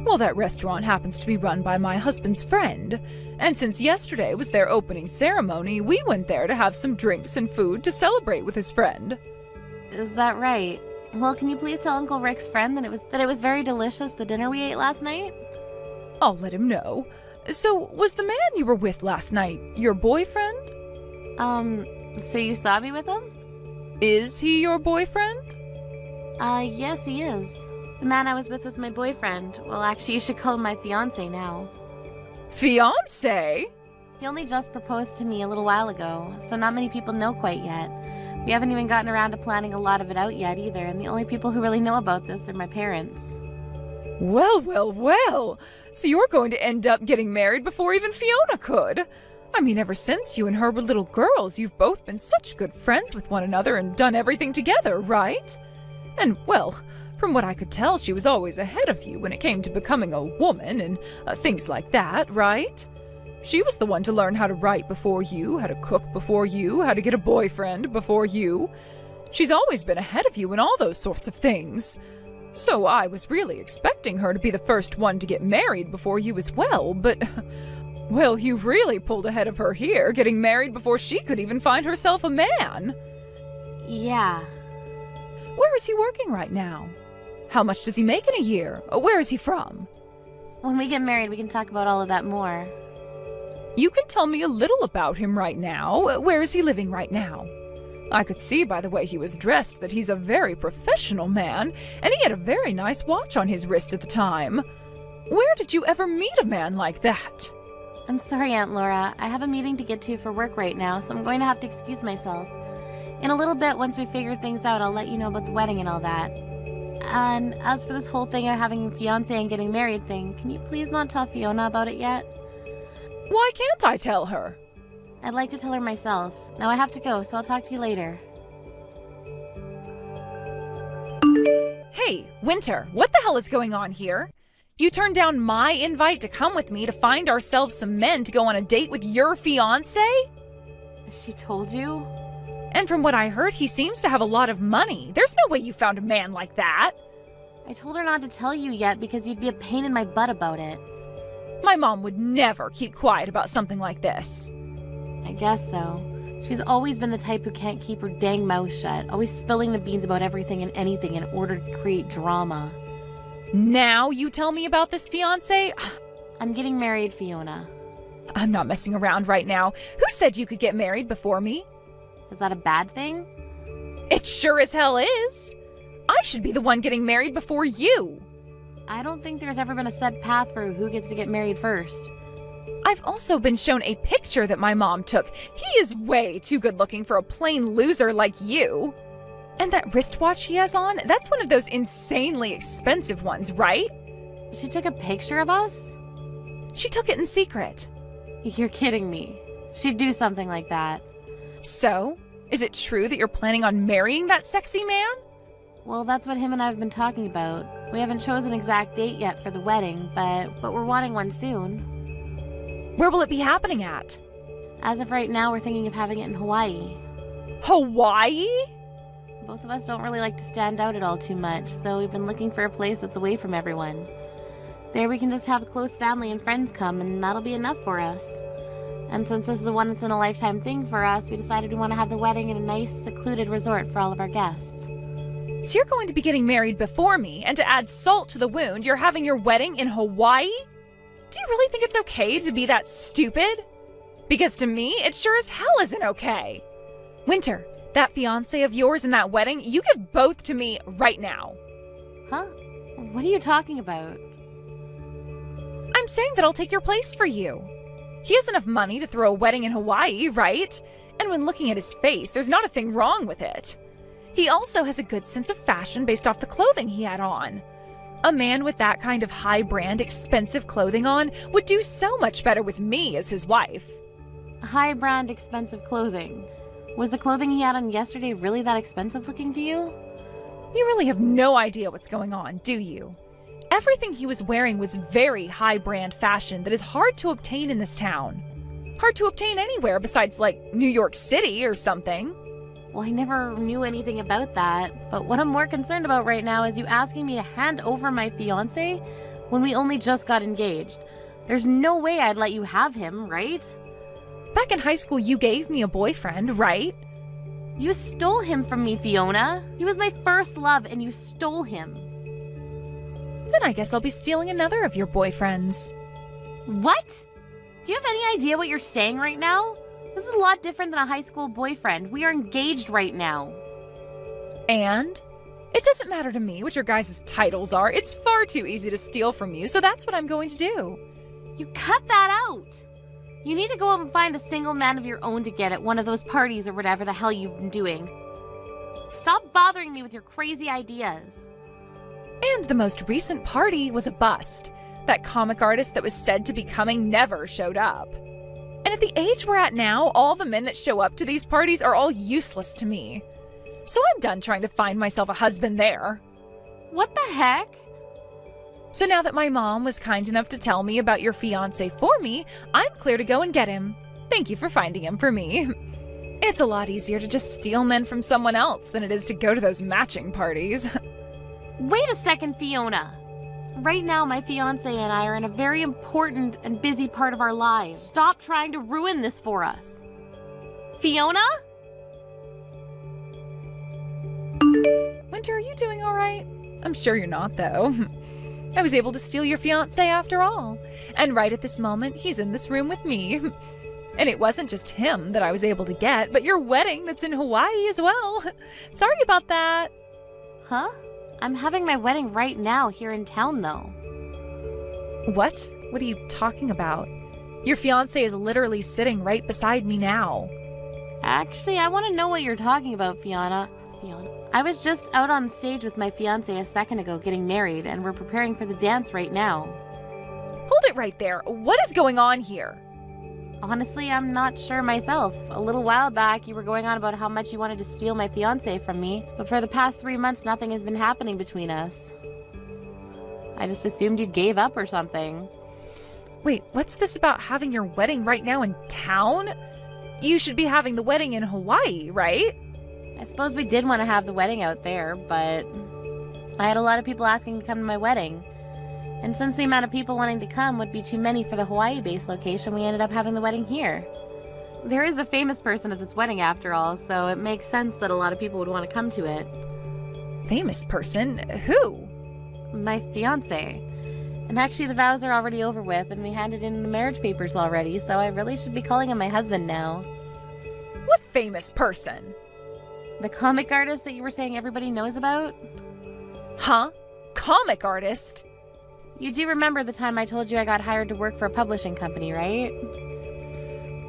S2: Well, that restaurant happens to be run by my husband's friend. And since yesterday was their opening ceremony, we went there to have some drinks and food to celebrate with his friend.
S1: Is that right? Well, can you please tell Uncle Rick's friend that it was very delicious, the dinner we ate last night?
S2: I'll let him know. So, was the man you were with last night your boyfriend?
S1: So you saw me with him?
S2: Is he your boyfriend?
S1: Yes, he is. The man I was with was my boyfriend. Well, actually, you should call him my fiancé now.
S2: Fiancé?
S1: He only just proposed to me a little while ago, so not many people know quite yet. We haven't even gotten around to planning a lot of it out yet either, and the only people who really know about this are my parents.
S2: Well, well, well. So you're going to end up getting married before even Fiona could. I mean, ever since you and her were little girls, you've both been such good friends with one another and done everything together, right? And, well, from what I could tell, she was always ahead of you when it came to becoming a woman and things like that, right? She was the one to learn how to write before you, how to cook before you, how to get a boyfriend before you. She's always been ahead of you in all those sorts of things. So I was really expecting her to be the first one to get married before you as well, but... Well, you've really pulled ahead of her here, getting married before she could even find herself a man.
S1: Yeah.
S2: Where is he working right now? How much does he make in a year? Where is he from?
S1: When we get married, we can talk about all of that more.
S2: You can tell me a little about him right now. Where is he living right now? I could see by the way he was dressed that he's a very professional man, and he had a very nice watch on his wrist at the time. Where did you ever meet a man like that?
S1: I'm sorry, Aunt Laura. I have a meeting to get to for work right now, so I'm going to have to excuse myself. In a little bit, once we figure things out, I'll let you know about the wedding and all that. And as for this whole thing of having a fiancé and getting married thing, can you please not tell Fiona about it yet?
S2: Why can't I tell her?
S1: I'd like to tell her myself. Now I have to go, so I'll talk to you later.
S2: Hey, Winter, what the hell is going on here? You turned down my invite to come with me to find ourselves some men to go on a date with your fiancé?
S1: She told you?
S2: And from what I heard, he seems to have a lot of money. There's no way you found a man like that.
S1: I told her not to tell you yet because you'd be a pain in my butt about it.
S2: My mom would never keep quiet about something like this.
S1: I guess so. She's always been the type who can't keep her dang mouth shut, always spilling the beans about everything and anything in order to create drama.
S2: Now you tell me about this fiancé?
S1: I'm getting married, Fiona.
S2: I'm not messing around right now. Who said you could get married before me?
S1: Is that a bad thing?
S2: It sure as hell is. I should be the one getting married before you.
S1: I don't think there's ever been a set path for who gets to get married first.
S2: I've also been shown a picture that my mom took. He is way too good looking for a plain loser like you. And that wristwatch he has on, that's one of those insanely expensive ones, right?
S1: She took a picture of us?
S2: She took it in secret.
S1: You're kidding me. She'd do something like that.
S2: So, is it true that you're planning on marrying that sexy man?
S1: Well, that's what him and I have been talking about. We haven't chosen an exact date yet for the wedding, but we're wanting one soon.
S2: Where will it be happening at?
S1: As of right now, we're thinking of having it in Hawaii.
S2: Hawaii?
S1: Both of us don't really like to stand out at all too much, so we've been looking for a place that's away from everyone. There we can just have a close family and friends come, and that'll be enough for us. And since this is a once-in-a-lifetime thing for us, we decided we want to have the wedding in a nice, secluded resort for all of our guests.
S2: So you're going to be getting married before me, and to add salt to the wound, you're having your wedding in Hawaii? Do you really think it's okay to be that stupid? Because to me, it sure as hell isn't okay. Winter, that fiancé of yours and that wedding, you give both to me right now.
S1: Huh? What are you talking about?
S2: I'm saying that I'll take your place for you. He has enough money to throw a wedding in Hawaii, right? And when looking at his face, there's not a thing wrong with it. He also has a good sense of fashion based off the clothing he had on. A man with that kind of high-brand, expensive clothing on would do so much better with me as his wife.
S1: High-brand, expensive clothing. Was the clothing he had on yesterday really that expensive looking to you?
S2: You really have no idea what's going on, do you? Everything he was wearing was very high-brand fashion that is hard to obtain in this town. Hard to obtain anywhere besides, like, New York City or something.
S1: Well, I never knew anything about that, but what I'm more concerned about right now is you asking me to hand over my fiancé when we only just got engaged. There's no way I'd let you have him, right?
S2: Back in high school, you gave me a boyfriend, right?
S1: You stole him from me, Fiona. He was my first love, and you stole him.
S2: Then I guess I'll be stealing another of your boyfriends.
S1: What? Do you have any idea what you're saying right now? This is a lot different than a high school boyfriend. We are engaged right now.
S2: And? It doesn't matter to me what your guys' titles are. It's far too easy to steal from you, so that's what I'm going to do.
S1: You cut that out. You need to go out and find a single man of your own to get at one of those parties or whatever the hell you've been doing. Stop bothering me with your crazy ideas.
S2: And the most recent party was a bust. That comic artist that was said to be coming never showed up. And at the age we're at now, all the men that show up to these parties are all useless to me. So I'm done trying to find myself a husband there.
S1: What the heck?
S2: So now that my mom was kind enough to tell me about your fiancé for me, I'm clear to go and get him. Thank you for finding him for me. It's a lot easier to just steal men from someone else than it is to go to those matching parties.
S1: Wait a second, Fiona. Right now, my fiancé and I are in a very important and busy part of our lives. Stop trying to ruin this for us. Fiona?
S2: Winter, are you doing all right? I'm sure you're not, though. I was able to steal your fiancé after all. And right at this moment, he's in this room with me. And it wasn't just him that I was able to get, but your wedding that's in Hawaii as well. Sorry about that.
S1: Huh? I'm having my wedding right now here in town, though.
S2: What? What are you talking about? Your fiancé is literally sitting right beside me now.
S1: Actually, I want to know what you're talking about, Fiona. I was just out on stage with my fiancé a second ago getting married, and we're preparing for the dance right now.
S2: Hold it right there. What is going on here?
S1: Honestly, I'm not sure myself. A little while back, you were going on about how much you wanted to steal my fiancé from me, but for the past 3 months, nothing has been happening between us. I just assumed you gave up or something.
S2: Wait, what's this about having your wedding right now in town? You should be having the wedding in Hawaii, right?
S1: I suppose we did want to have the wedding out there, but I had a lot of people asking to come to my wedding. And since the amount of people wanting to come would be too many for the Hawaii-based location, we ended up having the wedding here. There is a famous person at this wedding after all, so it makes sense that a lot of people would want to come to it.
S2: Famous person? Who?
S1: My fiancé. And actually the vows are already over with, and we handed in the marriage papers already, so I really should be calling him my husband now.
S2: What famous person?
S1: The comic artist that you were saying everybody knows about?
S2: Huh? Comic artist?
S1: You do remember the time I told you I got hired to work for a publishing company, right?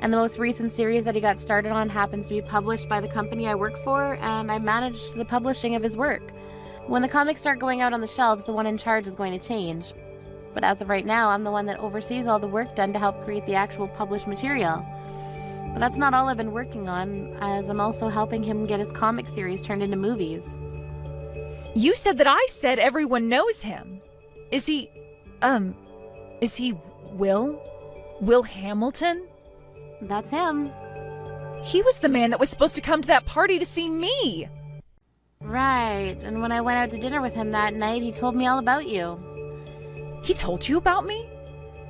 S1: And the most recent series that he got started on happens to be published by the company I work for, and I managed the publishing of his work. When the comics start going out on the shelves, the one in charge is going to change. But as of right now, I'm the one that oversees all the work done to help create the actual published material. But that's not all I've been working on, as I'm also helping him get his comic series turned into movies.
S2: You said that I said everyone knows him. Is he Will? Will Hamilton?
S1: That's him.
S2: He was the man that was supposed to come to that party to see me.
S1: Right, and when I went out to dinner with him that night, he told me all about you.
S2: He told you about me?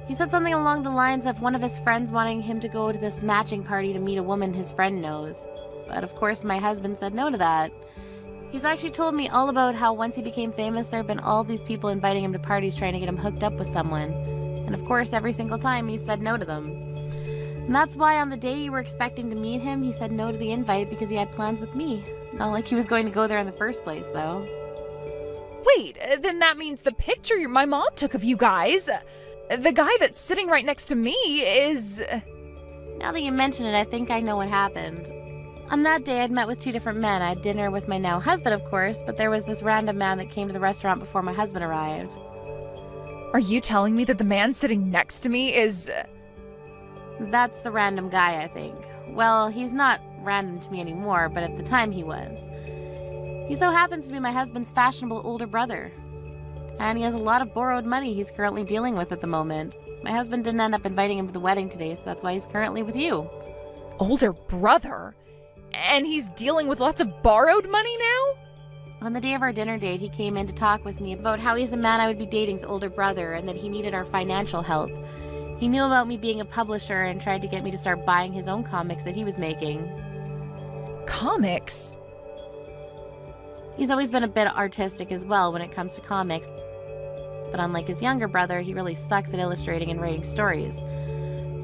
S1: He said something along the lines of one of his friends wanting him to go to this matching party to meet a woman his friend knows. But of course my husband said no to that. He's actually told me all about how once he became famous, there have been all these people inviting him to parties trying to get him hooked up with someone. And of course every single time he said no to them. And that's why on the day you were expecting to meet him, he said no to the invite because he had plans with me. Not like he was going to go there in the first place, though.
S2: Wait, then that means the picture my mom took of you guys, the guy that's sitting right next to me is...
S1: Now that you mention it, I think I know what happened. On that day, I'd met with two different men. I had dinner with my now husband, of course, but there was this random man that came to the restaurant before my husband arrived.
S2: Are you telling me that the man sitting next to me is...
S1: That's the random guy, I think. Well, he's not random to me anymore, but at the time he was. He so happens to be my husband's fashionable older brother. And he has a lot of borrowed money he's currently dealing with at the moment. My husband didn't end up inviting him to the wedding today, so that's why he's currently with you.
S2: Older brother? And he's dealing with lots of borrowed money now?
S1: On the day of our dinner date, he came in to talk with me about how he's the man I would be dating's older brother and that he needed our financial help. He knew about me being a publisher and tried to get me to start buying his own comics that he was making.
S2: Comics?
S1: He's always been a bit artistic as well when it comes to comics, but unlike his younger brother, he really sucks at illustrating and writing stories.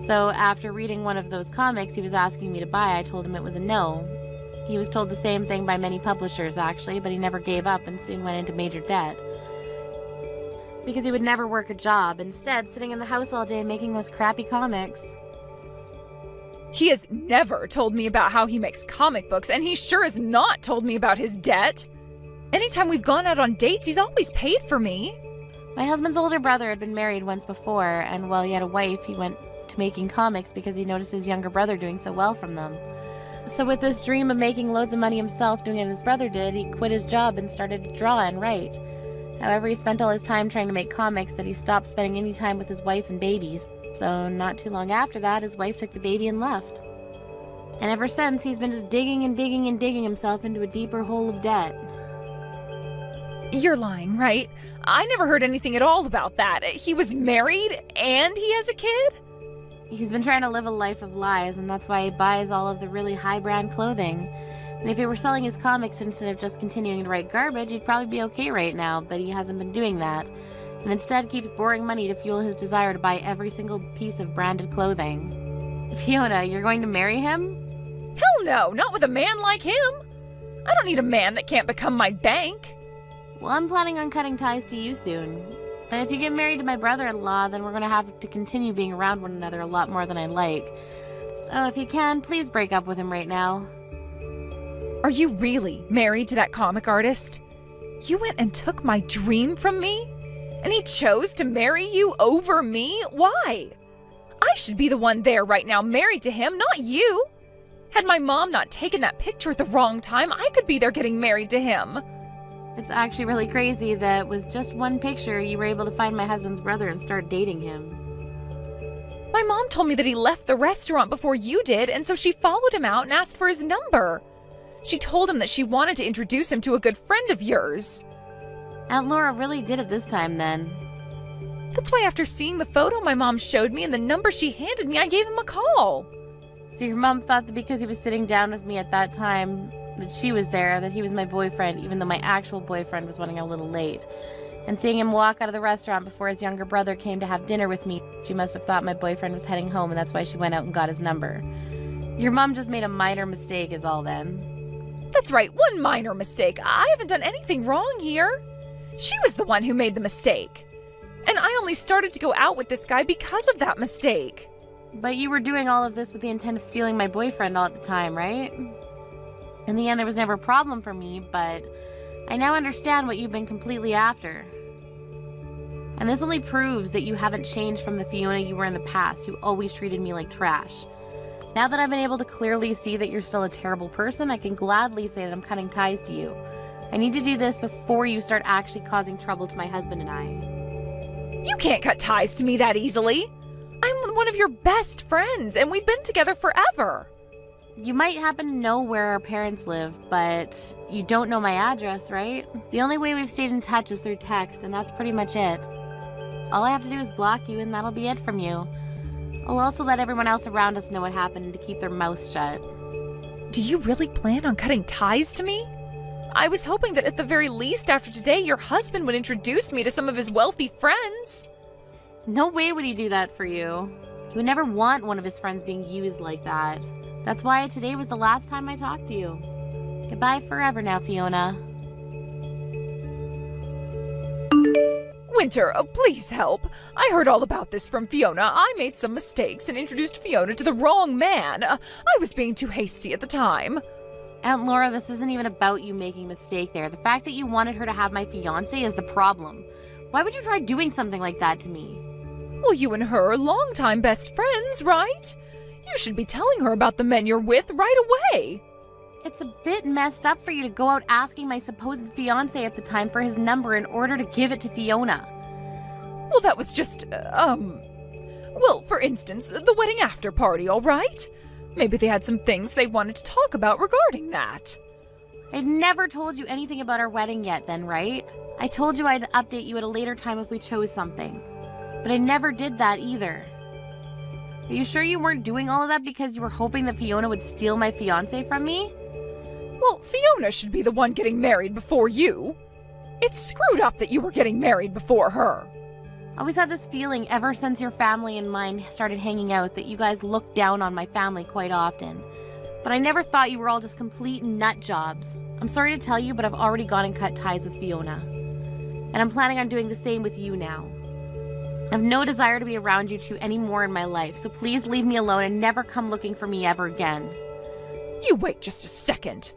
S1: So after reading one of those comics he was asking me to buy, I told him it was a no. He was told the same thing by many publishers actually, but he never gave up and soon went into major debt. Because he would never work a job, instead sitting in the house all day making those crappy comics.
S2: He has never told me about how he makes comic books, and he sure has not told me about his debt. Anytime we've gone out on dates, he's always paid for me.
S1: My husband's older brother had been married once before, and while he had a wife, he went to making comics because he noticed his younger brother doing so well from them. So with this dream of making loads of money himself doing what his brother did, he quit his job and started to draw and write. However, he spent all his time trying to make comics that he stopped spending any time with his wife and babies. So not too long after that, his wife took the baby and left. And ever since, he's been just digging and digging and digging himself into a deeper hole of debt.
S2: You're lying, right? I never heard anything at all about that. He was married and he has a kid?
S1: He's been trying to live a life of lies, and that's why he buys all of the really high-brand clothing. And if he were selling his comics instead of just continuing to write garbage, he'd probably be okay right now, but he hasn't been doing that. And instead keeps borrowing money to fuel his desire to buy every single piece of branded clothing. Fiona, you're going to marry him?
S2: Hell no, not with a man like him. I don't need a man that can't become my bank.
S1: Well, I'm planning on cutting ties to you soon. But if you get married to my brother-in-law, then we're going to have to continue being around one another a lot more than I like. So if you can, please break up with him right now.
S2: Are you really married to that comic artist? You went and took my dream from me? And he chose to marry you over me? Why? I should be the one there right now married to him, not you. Had my mom not taken that picture at the wrong time, I could be there getting married to him.
S1: It's actually really crazy that with just one picture, you were able to find my husband's brother and start dating him.
S2: My mom told me that he left the restaurant before you did, and so she followed him out and asked for his number. She told him that she wanted to introduce him to a good friend of yours.
S1: Aunt Laura really did it this time then.
S2: That's why after seeing the photo my mom showed me and the number she handed me, I gave him a call.
S1: So your mom thought that because he was sitting down with me at that time, that she was there, that he was my boyfriend, even though my actual boyfriend was running a little late. And seeing him walk out of the restaurant before his younger brother came to have dinner with me, she must have thought my boyfriend was heading home, and that's why she went out and got his number. Your mom just made a minor mistake is all then.
S2: That's right, one minor mistake. I haven't done anything wrong here. She was the one who made the mistake. And I only started to go out with this guy because of that mistake.
S1: But you were doing all of this with the intent of stealing my boyfriend all at the time, right? In the end, there was never a problem for me, but I now understand what you've been completely after. And this only proves that you haven't changed from the Fiona you were in the past, who always treated me like trash. Now that I've been able to clearly see that you're still a terrible person, I can gladly say that I'm cutting ties to you. I need to do this before you start actually causing trouble to my husband and I.
S2: You can't cut ties to me that easily. I'm one of your best friends, and we've been together forever.
S1: You might happen to know where our parents live, but you don't know my address, right? The only way we've stayed in touch is through text, and that's pretty much it. All I have to do is block you, and that'll be it from you. I'll also let everyone else around us know what happened and to keep their mouths shut.
S2: Do you really plan on cutting ties to me? I was hoping that at the very least after today, your husband would introduce me to some of his wealthy friends.
S1: No way would he do that for you. He would never want one of his friends being used like that. That's why today was the last time I talked to you. Goodbye forever now, Fiona.
S2: Winter, please help. I heard all about this from Fiona. I made some mistakes and introduced Fiona to the wrong man. I was being too hasty at the time.
S1: Aunt Laura, this isn't even about you making a mistake there. The fact that you wanted her to have my fiancé is the problem. Why would you try doing something like that to me?
S2: Well, you and her are longtime best friends, right? You should be telling her about the men you're with right away.
S1: It's a bit messed up for you to go out asking my supposed fiancé at the time for his number in order to give it to Fiona.
S2: Well, that was just, well, for instance, the wedding after party, all right? Maybe they had some things they wanted to talk about regarding that.
S1: I'd never told you anything about our wedding yet then, right? I told you I'd update you at a later time if we chose something. But I never did that either. Are you sure you weren't doing all of that because you were hoping that Fiona would steal my fiancé from me?
S2: Well, Fiona should be the one getting married before you. It's screwed up that you were getting married before her.
S1: I always had this feeling ever since your family and mine started hanging out that you guys looked down on my family quite often. But I never thought you were all just complete nut jobs. I'm sorry to tell you, but I've already gone and cut ties with Fiona. And I'm planning on doing the same with you now. I have no desire to be around you two anymore in my life, so please leave me alone and never come looking for me ever again.
S2: You wait just a second.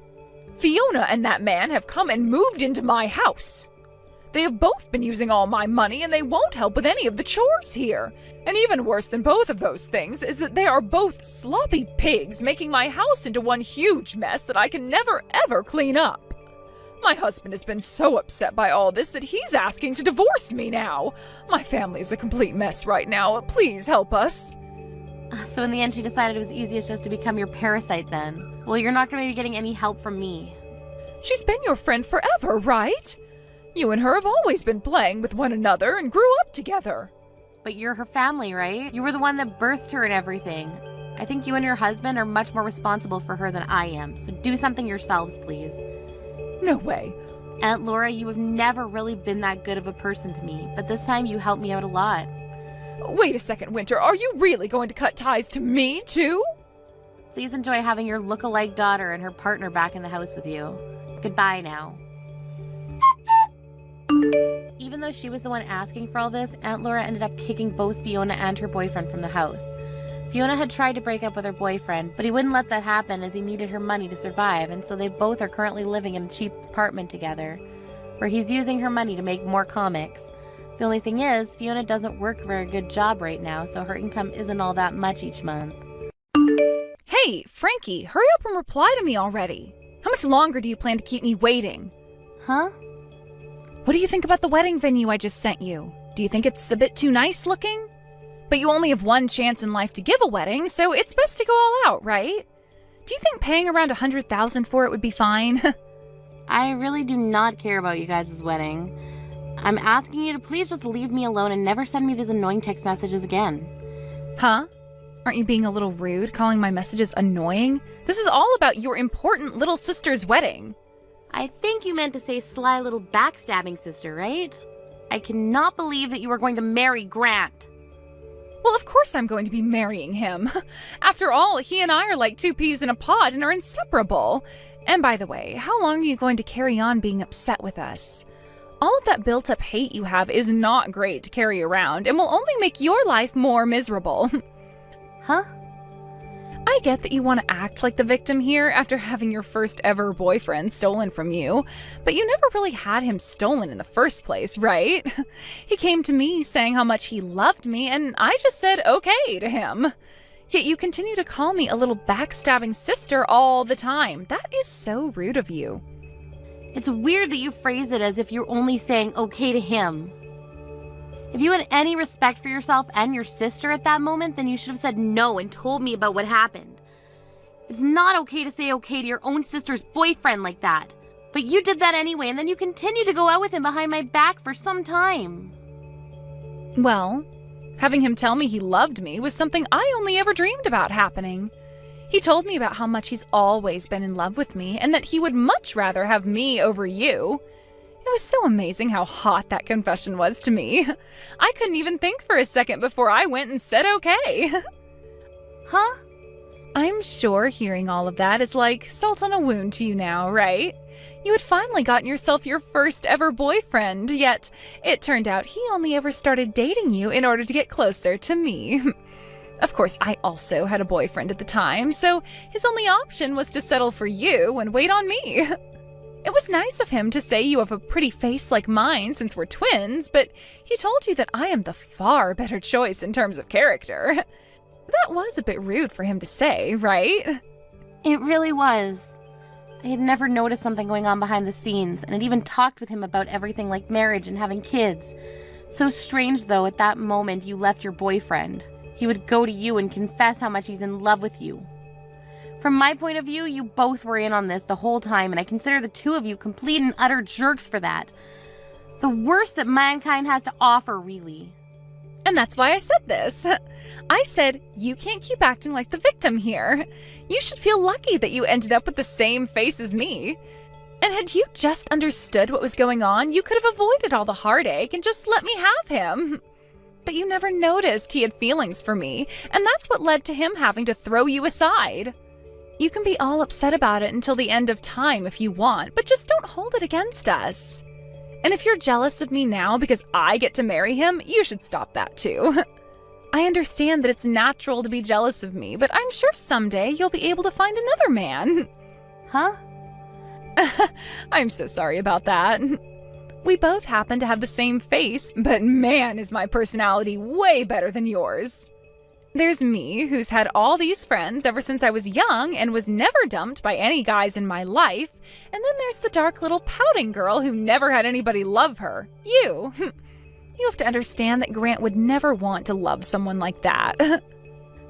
S2: Fiona and that man have come and moved into my house. They have both been using all my money, and they won't help with any of the chores here. And even worse than both of those things is that they are both sloppy pigs, making my house into one huge mess that I can never ever clean up. My husband has been so upset by all this that he's asking to divorce me now. My family is a complete mess right now. Please help us.
S1: So in the end, she decided it was easiest just to become your parasite then. Well, you're not going to be getting any help from me.
S2: She's been your friend forever, right? You and her have always been playing with one another and grew up together.
S1: But you're her family, right? You were the one that birthed her and everything. I think you and your husband are much more responsible for her than I am, so do something yourselves, please.
S2: No way.
S1: Aunt Laura, you have never really been that good of a person to me, but this time you helped me out a lot.
S2: Wait a second, Winter. Are you really going to cut ties to me, too?
S1: Please enjoy having your look-alike daughter and her partner back in the house with you. Goodbye now. Even though she was the one asking for all this, Aunt Laura ended up kicking both Fiona and her boyfriend from the house. Fiona had tried to break up with her boyfriend, but he wouldn't let that happen as he needed her money to survive, and so they both are currently living in a cheap apartment together, where he's using her money to make more comics. The only thing is, Fiona doesn't work a very good job right now, so her income isn't all that much each month.
S2: Hey, Frankie, hurry up and reply to me already. How much longer do you plan to keep me waiting?
S1: Huh?
S2: What do you think about the wedding venue I just sent you? Do you think it's a bit too nice looking? But you only have one chance in life to give a wedding, so it's best to go all out, right? Do you think paying around $100,000 for it would be fine?
S1: I really do not care about you guys' wedding. I'm asking you to please just leave me alone and never send me these annoying text messages again.
S2: Huh? Aren't you being a little rude, calling my messages annoying? This is all about your important little sister's wedding.
S1: I think you meant to say sly little backstabbing sister, right? I cannot believe that you are going to marry Grant.
S2: Well, of course I'm going to be marrying him. After all, he and I are like two peas in a pod and are inseparable. And by the way, how long are you going to carry on being upset with us? All of that built-up hate you have is not great to carry around and will only make your life more miserable.
S1: Huh?
S2: I get that you want to act like the victim here after having your first ever boyfriend stolen from you, but you never really had him stolen in the first place, right? He came to me saying how much he loved me, and I just said okay to him. Yet you continue to call me a little backstabbing sister all the time. That is so rude of you.
S1: It's weird that you phrase it as if you're only saying okay to him. If you had any respect for yourself and your sister at that moment, then you should have said no and told me about what happened. It's not okay to say okay to your own sister's boyfriend like that. But you did that anyway, and then you continued to go out with him behind my back for some time.
S2: Well, having him tell me he loved me was something I only ever dreamed about happening. He told me about how much he's always been in love with me and that he would much rather have me over you. It was so amazing how hot that confession was to me. I couldn't even think for a second before I went and said okay.
S1: Huh?
S2: I'm sure hearing all of that is like salt on a wound to you now, right? You had finally gotten yourself your first ever boyfriend, yet it turned out he only ever started dating you in order to get closer to me. Of course, I also had a boyfriend at the time, so his only option was to settle for you and wait on me. It was nice of him to say you have a pretty face like mine since we're twins, but he told you that I am the far better choice in terms of character. That was a bit rude for him to say, right?
S1: It really was. I had never noticed something going on behind the scenes, and had even talked with him about everything like marriage and having kids. So strange, though, at that moment you left your boyfriend. He would go to you and confess how much he's in love with you. From my point of view, you both were in on this the whole time, and I consider the two of you complete and utter jerks for that. The worst that mankind has to offer, really.
S2: And that's why I said this. I said, you can't keep acting like the victim here. You should feel lucky that you ended up with the same face as me. And had you just understood what was going on, you could have avoided all the heartache and just let me have him. But you never noticed he had feelings for me, and that's what led to him having to throw you aside. You can be all upset about it until the end of time if you want, but just don't hold it against us. And if you're jealous of me now because I get to marry him, you should stop that too. I understand that it's natural to be jealous of me, but I'm sure someday you'll be able to find another man.
S1: Huh?
S2: I'm so sorry about that. We both happen to have the same face, but man, is my personality way better than yours. There's me, who's had all these friends ever since I was young and was never dumped by any guys in my life. And then there's the dark little pouting girl who never had anybody love her. You. You have to understand that Grant would never want to love someone like that.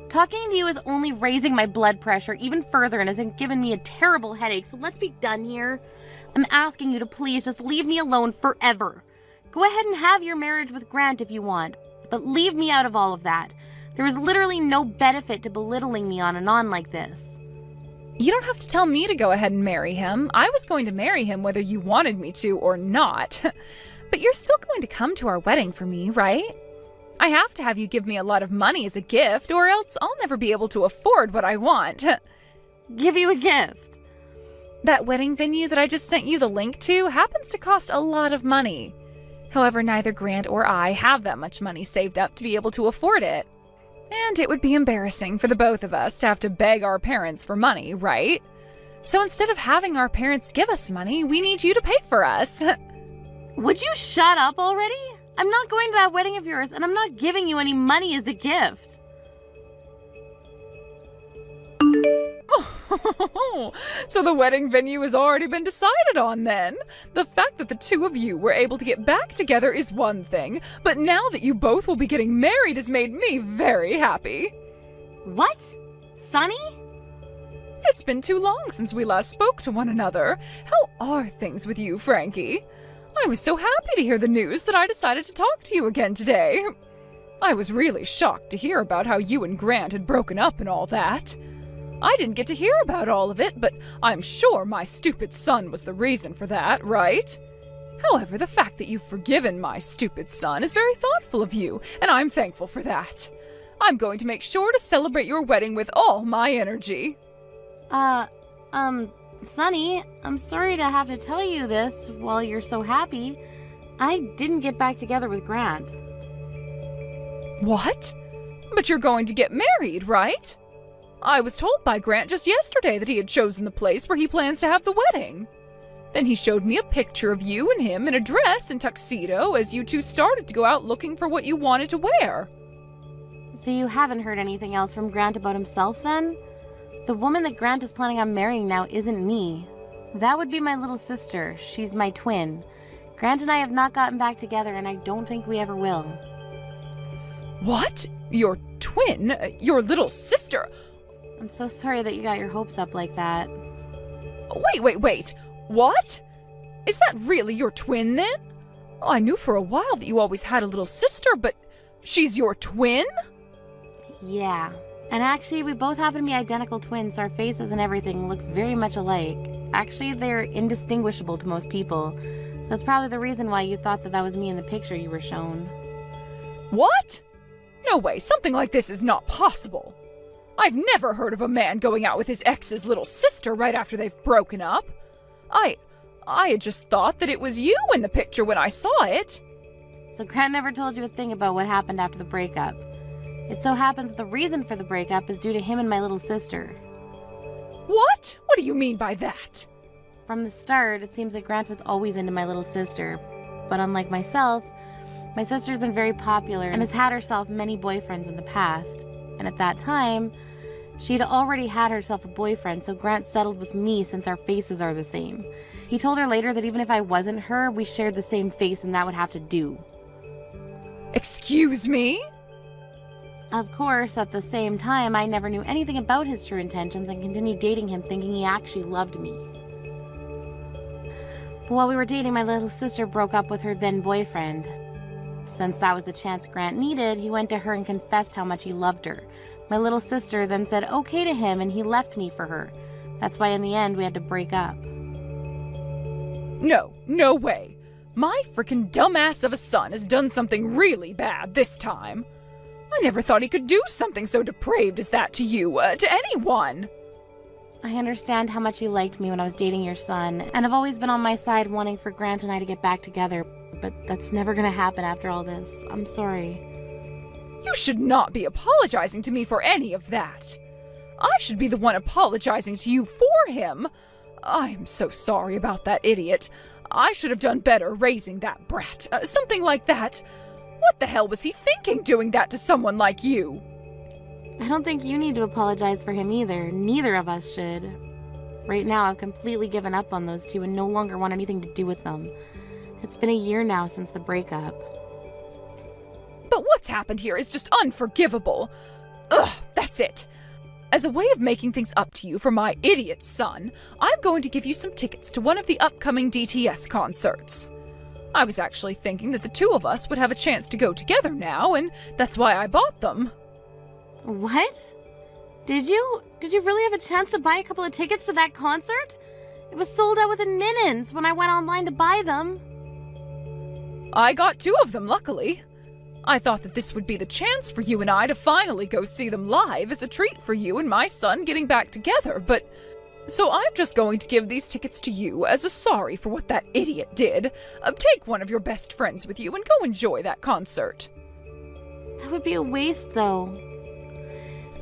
S1: Talking to you is only raising my blood pressure even further and has given me a terrible headache, so let's be done here. I'm asking you to please just leave me alone forever. Go ahead and have your marriage with Grant if you want, but leave me out of all of that. There is literally no benefit to belittling me on and on like this.
S2: You don't have to tell me to go ahead and marry him. I was going to marry him whether you wanted me to or not. But you're still going to come to our wedding for me, right? I have to have you give me a lot of money as a gift, or else I'll never be able to afford what I want.
S1: Give you a gift?
S2: That wedding venue that I just sent you the link to happens to cost a lot of money. However, neither Grant or I have that much money saved up to be able to afford it. And it would be embarrassing for the both of us to have to beg our parents for money, right? So instead of having our parents give us money, we need you to pay for us.
S1: Would you shut up already? I'm not going to that wedding of yours, and I'm not giving you any money as a gift.
S2: So the wedding venue has already been decided on then. The fact that the two of you were able to get back together is one thing, but now that you both will be getting married has made me very happy.
S1: What? Sonny?
S2: It's been too long since we last spoke to one another. How are things with you, Frankie? I was so happy to hear the news that I decided to talk to you again today. I was really shocked to hear about how you and Grant had broken up and all that. I didn't get to hear about all of it, but I'm sure my stupid son was the reason for that, right? However, the fact that you've forgiven my stupid son is very thoughtful of you, and I'm thankful for that. I'm going to make sure to celebrate your wedding with all my energy.
S1: Sonny, I'm sorry to have to tell you this while you're so happy. I didn't get back together with Grant.
S2: What? But you're going to get married, right? I was told by Grant just yesterday that he had chosen the place where he plans to have the wedding. Then he showed me a picture of you and him in a dress and tuxedo as you two started to go out looking for what you wanted to wear.
S1: So you haven't heard anything else from Grant about himself then? The woman that Grant is planning on marrying now isn't me. That would be my little sister. She's my twin. Grant and I have not gotten back together, and I don't think we ever will.
S2: What? Your twin? Your little sister?
S1: I'm so sorry that you got your hopes up like that.
S2: Wait. What? Is that really your twin then? I knew for a while that you always had a little sister, but she's your twin?
S1: Yeah. And actually, we both happen to be identical twins, so our faces and everything looks very much alike. Actually, they're indistinguishable to most people. That's probably the reason why you thought that was me in the picture you were shown.
S2: What? No way, something like this is not possible. I've never heard of a man going out with his ex's little sister right after they've broken up. I had just thought that it was you in the picture when I saw it.
S1: So Grant never told you a thing about what happened after the breakup. It so happens that the reason for the breakup is due to him and my little sister.
S2: What? What do you mean by that?
S1: From the start, it seems that Grant was always into my little sister. But unlike myself, my sister's been very popular and has had herself many boyfriends in the past. And at that time, she'd already had herself a boyfriend, so Grant settled with me since our faces are the same. He told her later that even if I wasn't her, we shared the same face and that would have to do.
S2: Excuse me?
S1: Of course, at the same time, I never knew anything about his true intentions and continued dating him thinking he actually loved me. But while we were dating, my little sister broke up with her then boyfriend. Since that was the chance Grant needed, he went to her and confessed how much he loved her. My little sister then said okay to him and he left me for her. That's why in the end we had to break up.
S2: No way. My frickin' dumbass of a son has done something really bad this time. I never thought he could do something so depraved as that to you, to anyone.
S1: I understand how much you liked me when I was dating your son, and have always been on my side wanting for Grant and I to get back together, but that's never gonna happen after all this. I'm sorry.
S2: You should not be apologizing to me for any of that. I should be the one apologizing to you for him. I'm so sorry about that idiot. I should have done better raising that brat. Something like that. What the hell was he thinking doing that to someone like you?
S1: I don't think you need to apologize for him either. Neither of us should. Right now, I've completely given up on those two and no longer want anything to do with them. It's been a year now since the breakup.
S2: But what's happened here is just unforgivable. Ugh, that's it. As a way of making things up to you for my idiot son, I'm going to give you some tickets to one of the upcoming DTS concerts. I was actually thinking that the two of us would have a chance to go together now, and that's why I bought them.
S1: What? Did you really have a chance to buy a couple of tickets to that concert? It was sold out within minutes when I went online to buy them.
S2: I got 2 of them, luckily. I thought that this would be the chance for you and I to finally go see them live as a treat for you and my son getting back together, but... So I'm just going to give these tickets to you as a sorry for what that idiot did. Take one of your best friends with you and go enjoy that concert.
S1: That would be a waste, though.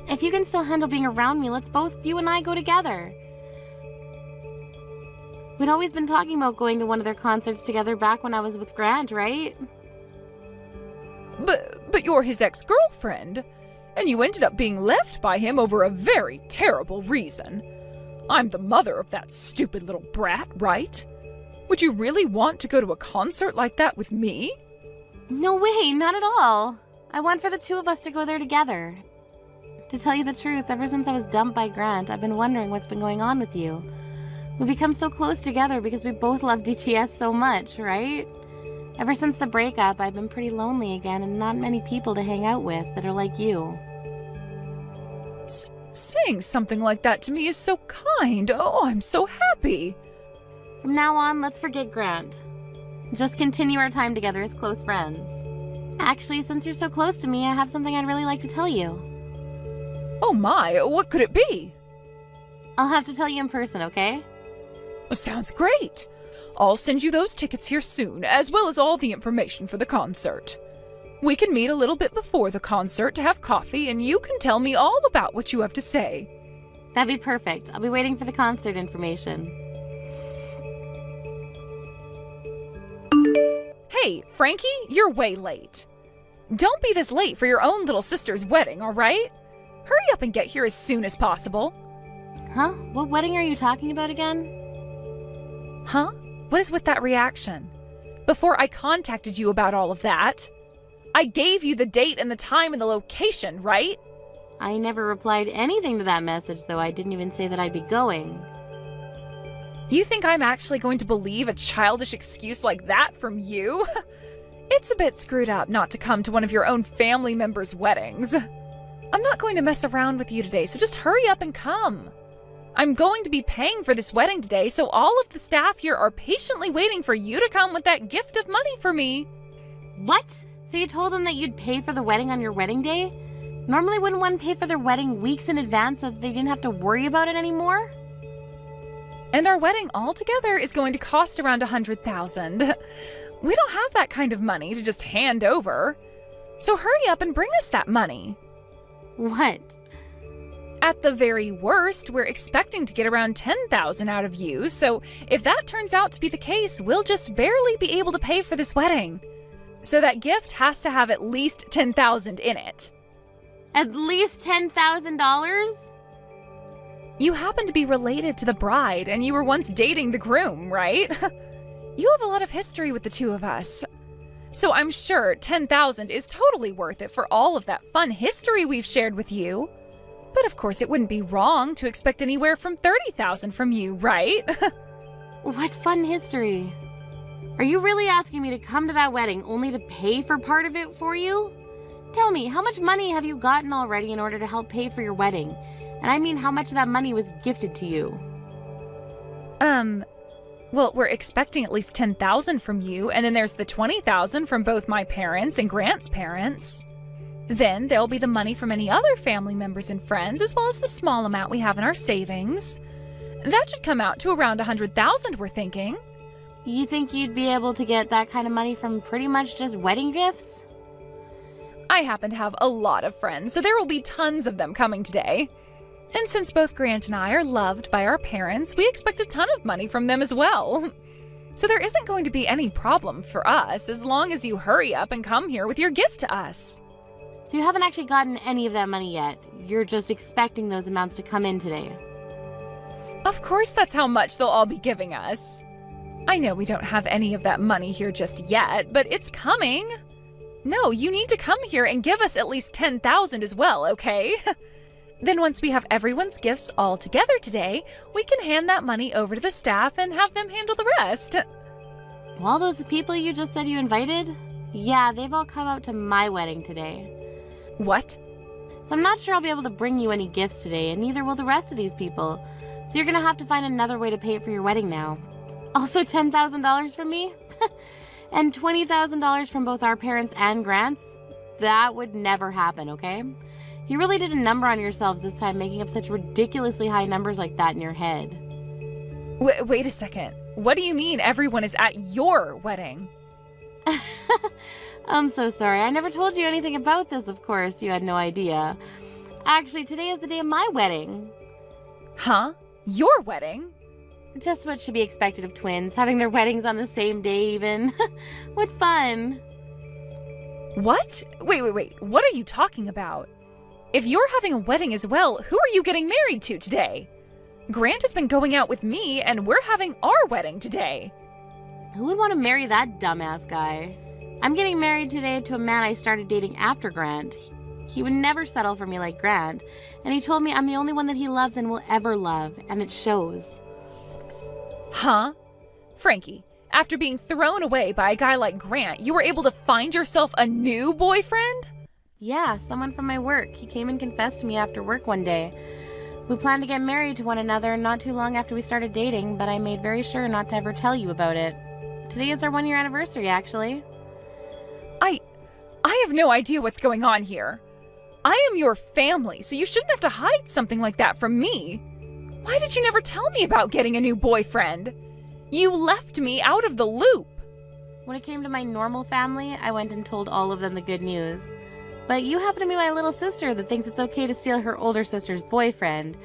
S1: If you can still handle being around me, let's both, you and I, go together. We'd always been talking about going to one of their concerts together back when I was with Grant, right?
S2: But you're his ex-girlfriend, and you ended up being left by him over a very terrible reason. I'm the mother of that stupid little brat, right? Would you really want to go to a concert like that with me?
S1: No way, not at all. I want for the two of us to go there together. To tell you the truth, ever since I was dumped by Grant, I've been wondering what's been going on with you. We become so close together because we both love DTS so much, right? Ever since the breakup, I've been pretty lonely again and not many people to hang out with that are like you.
S2: Saying something like that to me is so kind. Oh, I'm so happy.
S1: From now on, let's forget Grant. Just continue our time together as close friends. Actually, since you're so close to me, I have something I'd really like to tell you.
S2: Oh my, what could it be?
S1: I'll have to tell you in person, okay?
S2: Sounds great. I'll send you those tickets here soon, as well as all the information for the concert. We can meet a little bit before the concert to have coffee, and you can tell me all about what you have to say.
S1: That'd be perfect. I'll be waiting for the concert information.
S2: Hey, Frankie, you're way late. Don't be this late for your own little sister's wedding, all right? Hurry up and get here as soon as possible.
S1: Huh? What wedding are you talking about again?
S2: Huh? What is with that reaction? Before I contacted you about all of that, I gave you the date and the time and the location, right?
S1: I never replied anything to that message, though. I didn't even say that I'd be going.
S2: You think I'm actually going to believe a childish excuse like that from you? It's a bit screwed up not to come to one of your own family members' weddings. I'm not going to mess around with you today, so just hurry up and come. I'm going to be paying for this wedding today, so all of the staff here are patiently waiting for you to come with that gift of money for me.
S1: What? So you told them that you'd pay for the wedding on your wedding day? Normally wouldn't one pay for their wedding weeks in advance so that they didn't have to worry about it anymore?
S2: And our wedding altogether is going to cost around $100,000. We don't have that kind of money to just hand over. So hurry up and bring us that money.
S1: What?
S2: At the very worst, we're expecting to get around $10,000 out of you, so if that turns out to be the case, we'll just barely be able to pay for this wedding. So that gift has to have at least $10,000 in it.
S1: At least $10,000?
S2: You happen to be related to the bride, and you were once dating the groom, right? You have a lot of history with the two of us. So I'm sure $10,000 is totally worth it for all of that fun history we've shared with you. But of course, it wouldn't be wrong to expect anywhere from $30,000 from you, right?
S1: What fun history? Are you really asking me to come to that wedding only to pay for part of it for you? Tell me, how much money have you gotten already in order to help pay for your wedding? And I mean, how much of that money was gifted to you?
S2: Well, we're expecting at least $10,000 from you, and then there's the $20,000 from both my parents and Grant's parents. Then there'll be the money from any other family members and friends, as well as the small amount we have in our savings. That should come out to around $100,000, we're thinking.
S1: You think you'd be able to get that kind of money from pretty much just wedding gifts?
S2: I happen to have a lot of friends, so there will be tons of them coming today. And since both Grant and I are loved by our parents, we expect a ton of money from them as well. So there isn't going to be any problem for us as long as you hurry up and come here with your gift to us.
S1: So you haven't actually gotten any of that money yet. You're just expecting those amounts to come in today.
S2: Of course that's how much they'll all be giving us. I know we don't have any of that money here just yet, but it's coming. No, you need to come here and give us at least $10,000 as well, okay? Then once we have everyone's gifts all together today, we can hand that money over to the staff and have them handle the rest.
S1: All those people you just said you invited? Yeah, they've all come out to my wedding today.
S2: What?
S1: So I'm not sure I'll be able to bring you any gifts today, and neither will the rest of these people. So you're gonna have to find another way to pay for your wedding now. Also $10,000 from me? And $20,000 from both our parents and Grant's? That would never happen, okay? You really did a number on yourselves this time, making up such ridiculously high numbers like that in your head.
S2: Wait a second. What do you mean everyone is at your wedding?
S1: I'm so sorry. I never told you anything about this, of course. You had no idea. Actually, today is the day of my wedding.
S2: Huh? Your wedding?
S1: Just what should be expected of twins, having their weddings on the same day even. What fun.
S2: What? Wait. What are you talking about? If you're having a wedding as well, who are you getting married to today? Grant has been going out with me, and we're having our wedding today.
S1: Who would want to marry that dumbass guy? I'm getting married today to a man I started dating after Grant. He would never settle for me like Grant, and he told me I'm the only one that he loves and will ever love, and it shows.
S2: Huh? Frankie, after being thrown away by a guy like Grant, you were able to find yourself a new boyfriend?
S1: Yeah, someone from my work. He came and confessed to me after work one day. We planned to get married to one another not too long after we started dating, but I made very sure not to ever tell you about it. Today is our 1-year anniversary, actually.
S2: I have no idea what's going on here. I am your family, so you shouldn't have to hide something like that from me. Why did you never tell me about getting a new boyfriend? You left me out of the loop.
S1: When it came to my normal family, I went and told all of them the good news. But you happen to be my little sister that thinks it's okay to steal her older sister's boyfriend.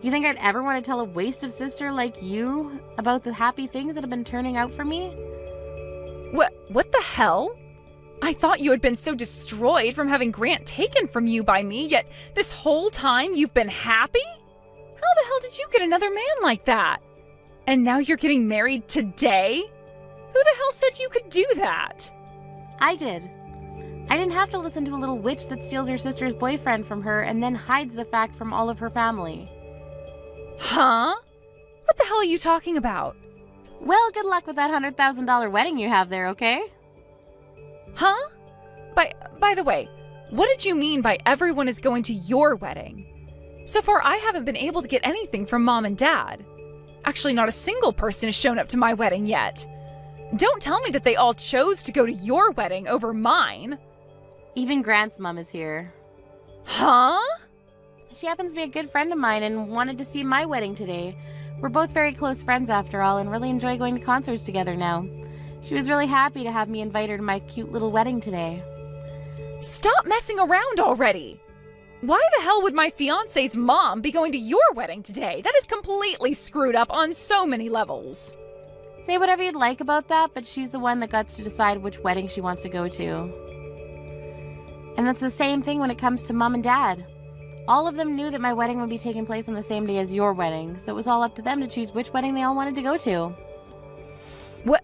S1: You think I'd ever want to tell a waste of sister like you about the happy things that have been turning out for me?
S2: What the hell? I thought you had been so destroyed from having Grant taken from you by me, yet this whole time you've been happy? How the hell did you get another man like that? And now you're getting married today? Who the hell said you could do that?
S1: I did. I didn't have to listen to a little witch that steals her sister's boyfriend from her and then hides the fact from all of her family.
S2: Huh? What the hell are you talking about?
S1: Well, good luck with that $100,000 wedding you have there, okay?
S2: Huh? By the way, what did you mean by everyone is going to your wedding? So far, I haven't been able to get anything from Mom and Dad. Actually, not a single person has shown up to my wedding yet. Don't tell me that they all chose to go to your wedding over mine.
S1: Even Grant's mom is here.
S2: Huh?
S1: She happens to be a good friend of mine and wanted to see my wedding today. We're both very close friends after all and really enjoy going to concerts together now. She was really happy to have me invite her to my cute little wedding today.
S2: Stop messing around already! Why the hell would my fiancé's mom be going to your wedding today? That is completely screwed up on so many levels.
S1: Say whatever you'd like about that, but she's the one that gets to decide which wedding she wants to go to. And that's the same thing when it comes to Mom and Dad. All of them knew that my wedding would be taking place on the same day as your wedding, so it was all up to them to choose which wedding they all wanted to go to.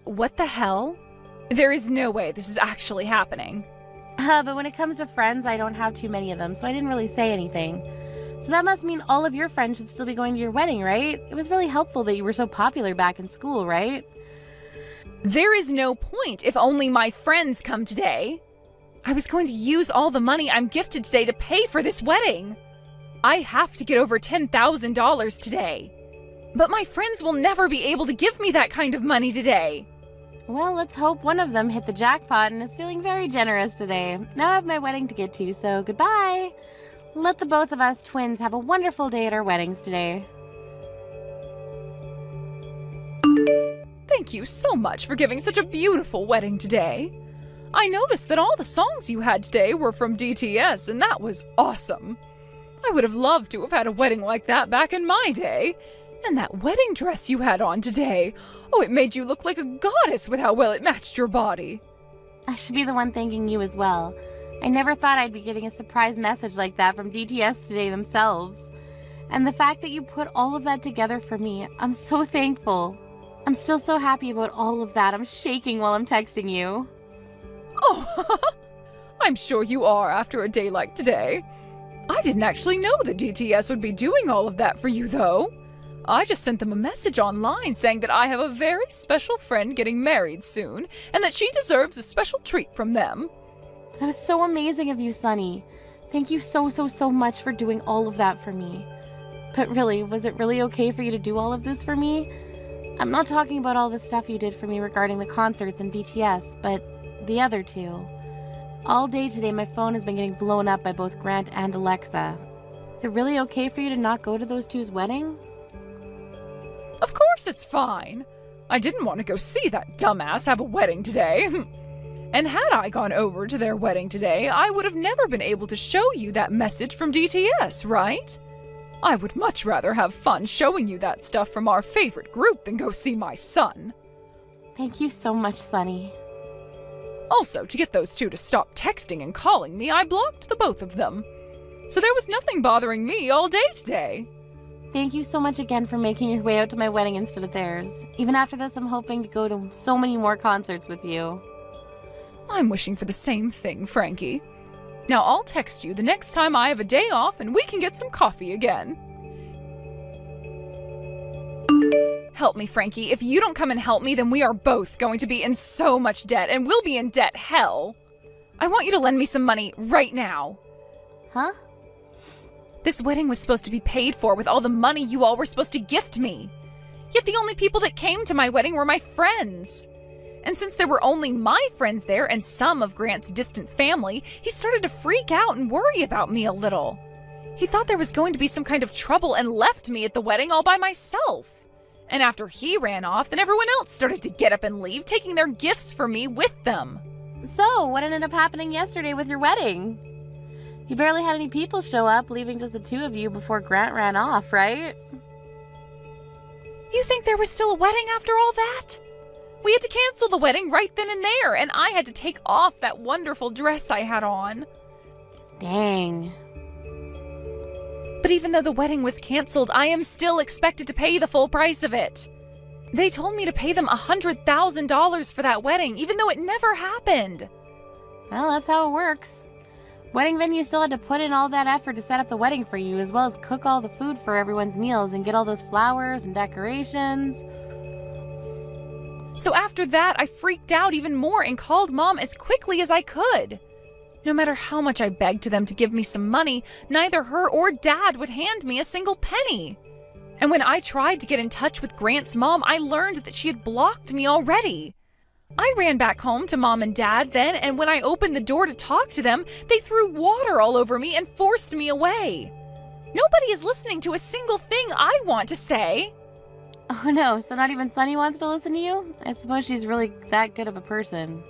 S2: What the hell? There is no way this is actually happening.
S1: But when it comes to friends, I don't have too many of them, so I didn't really say anything. So that must mean all of your friends should still be going to your wedding, right? It was really helpful that you were so popular back in school, right?
S2: There is no point if only my friends come today. I was going to use all the money I'm gifted today to pay for this wedding. I have to get over $10,000 today. But my friends will never be able to give me that kind of money today.
S1: Well, let's hope one of them hit the jackpot and is feeling very generous today. Now I have my wedding to get to, so goodbye. Let the both of us twins have a wonderful day at our weddings today.
S2: Thank you so much for giving such a beautiful wedding today. I noticed that all the songs you had today were from DTS, and that was awesome. I would have loved to have had a wedding like that back in my day. And that wedding dress you had on today, oh, it made you look like a goddess with how well it matched your body.
S1: I should be the one thanking you as well. I never thought I'd be getting a surprise message like that from DTS today themselves. And the fact that you put all of that together for me, I'm so thankful. I'm still so happy about all of that. I'm shaking while I'm texting you.
S2: Oh, I'm sure you are after a day like today. I didn't actually know that DTS would be doing all of that for you, though. I just sent them a message online saying that I have a very special friend getting married soon, and that she deserves a special treat from them.
S1: That was so amazing of you, Sunny. Thank you so much for doing all of that for me. But really, was it really okay for you to do all of this for me? I'm not talking about all the stuff you did for me regarding the concerts and DTS, but the other two. All day today, my phone has been getting blown up by both Grant and Alexa. Is it really okay for you to not go to those two's wedding?
S2: Of course it's fine. I didn't want to go see that dumbass have a wedding today. And had I gone over to their wedding today, I would have never been able to show you that message from DTS, right? I would much rather have fun showing you that stuff from our favorite group than go see my son.
S1: Thank you so much, Sunny.
S2: Also, to get those two to stop texting and calling me, I blocked the both of them. So there was nothing bothering me all day today.
S1: Thank you so much again for making your way out to my wedding instead of theirs. Even after this, I'm hoping to go to so many more concerts with you.
S2: I'm wishing for the same thing, Frankie. Now I'll text you the next time I have a day off and we can get some coffee again. Help me, Frankie. If you don't come and help me, then we are both going to be in so much debt, and we'll be in debt hell. I want you to lend me some money right now.
S1: Huh?
S2: This wedding was supposed to be paid for with all the money you all were supposed to gift me. Yet the only people that came to my wedding were my friends. And since there were only my friends there and some of Grant's distant family, he started to freak out and worry about me a little. He thought there was going to be some kind of trouble and left me at the wedding all by myself. And after he ran off, then everyone else started to get up and leave, taking their gifts for me with them.
S1: So, what ended up happening yesterday with your wedding? You barely had any people show up, leaving just the two of you before Grant ran off, right?
S2: You think there was still a wedding after all that? We had to cancel the wedding right then and there, and I had to take off that wonderful dress I had on.
S1: Dang.
S2: But even though the wedding was canceled, I am still expected to pay the full price of it. They told me to pay them $100,000 for that wedding, even though it never happened.
S1: Well, that's how it works. Wedding venue still had to put in all that effort to set up the wedding for you, as well as cook all the food for everyone's meals and get all those flowers and decorations.
S2: So after that, I freaked out even more and called Mom as quickly as I could. No matter how much I begged to them to give me some money, neither her or Dad would hand me a single penny. And when I tried to get in touch with Grant's mom, I learned that she had blocked me already. I ran back home to Mom and Dad then, and when I opened the door to talk to them, they threw water all over me and forced me away. Nobody is listening to a single thing I want to say.
S1: Oh no, so not even Sunny wants to listen to you? I suppose she's really that good of a person.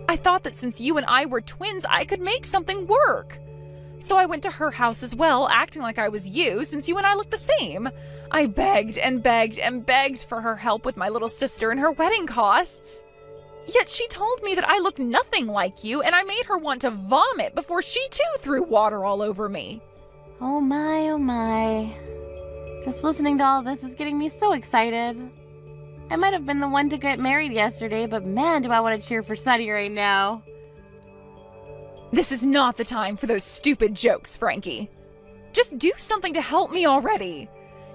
S2: I thought that since you and I were twins, I could make something work. So I went to her house as well, acting like I was you, since you and I looked the same. I begged and begged and begged for her help with my little sister and her wedding costs. Yet she told me that I looked nothing like you, and I made her want to vomit before she too threw water all over me.
S1: Oh my, oh my. Just listening to all this is getting me so excited. I might have been the one to get married yesterday, but man, do I want to cheer for Sunny right now.
S2: This is not the time for those stupid jokes, Frankie. Just do something to help me already.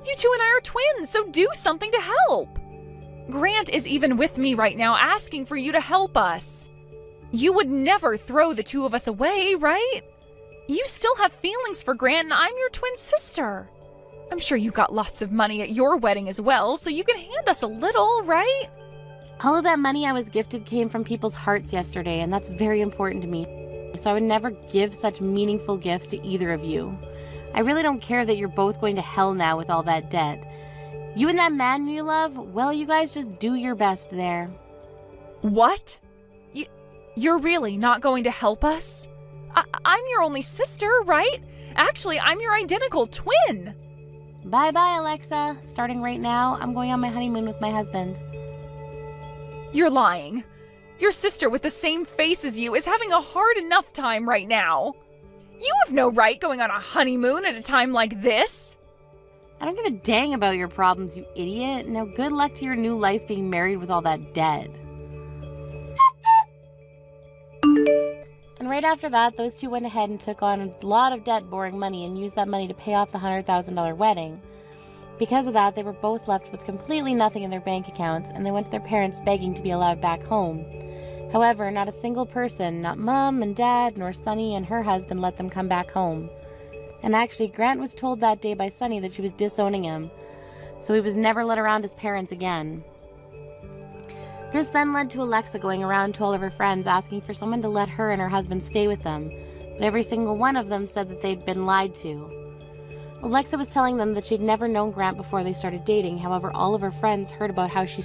S2: You two and I are twins, so do something to help. Grant is even with me right now asking for you to help us. You would never throw the two of us away, right? You still have feelings for Grant, and I'm your twin sister. I'm sure you got lots of money at your wedding as well, so you can hand us a little, right?
S1: All of that money I was gifted came from people's hearts yesterday, and that's very important to me. So I would never give such meaningful gifts to either of you. I really don't care that you're both going to hell now with all that debt. You and that man you love, well, you guys just do your best there.
S2: What? You're really not going to help us? I'm your only sister, right? Actually, I'm your identical twin.
S1: Bye-bye, Alexa. Starting right now, I'm going on my honeymoon with my husband.
S2: You're lying. Your sister with the same face as you is having a hard enough time right now. You have no right going on a honeymoon at a time like this.
S1: I don't give a dang about your problems, you idiot. Now good luck to your new life being married with all that debt. And right after that, those two went ahead and took on a lot of debt borrowing money and used that money to pay off the $100,000 wedding. Because of that, they were both left with completely nothing in their bank accounts, and they went to their parents begging to be allowed back home. However, not a single person, not Mom and Dad, nor Sunny and her husband, let them come back home. And actually, Grant was told that day by Sunny that she was disowning him, so he was never let around his parents again. This then led to Alexa going around to all of her friends asking for someone to let her and her husband stay with them, but every single one of them said that they'd been lied to. Alexa was telling them that she'd never known Grant before they started dating. However, all of her friends heard about how she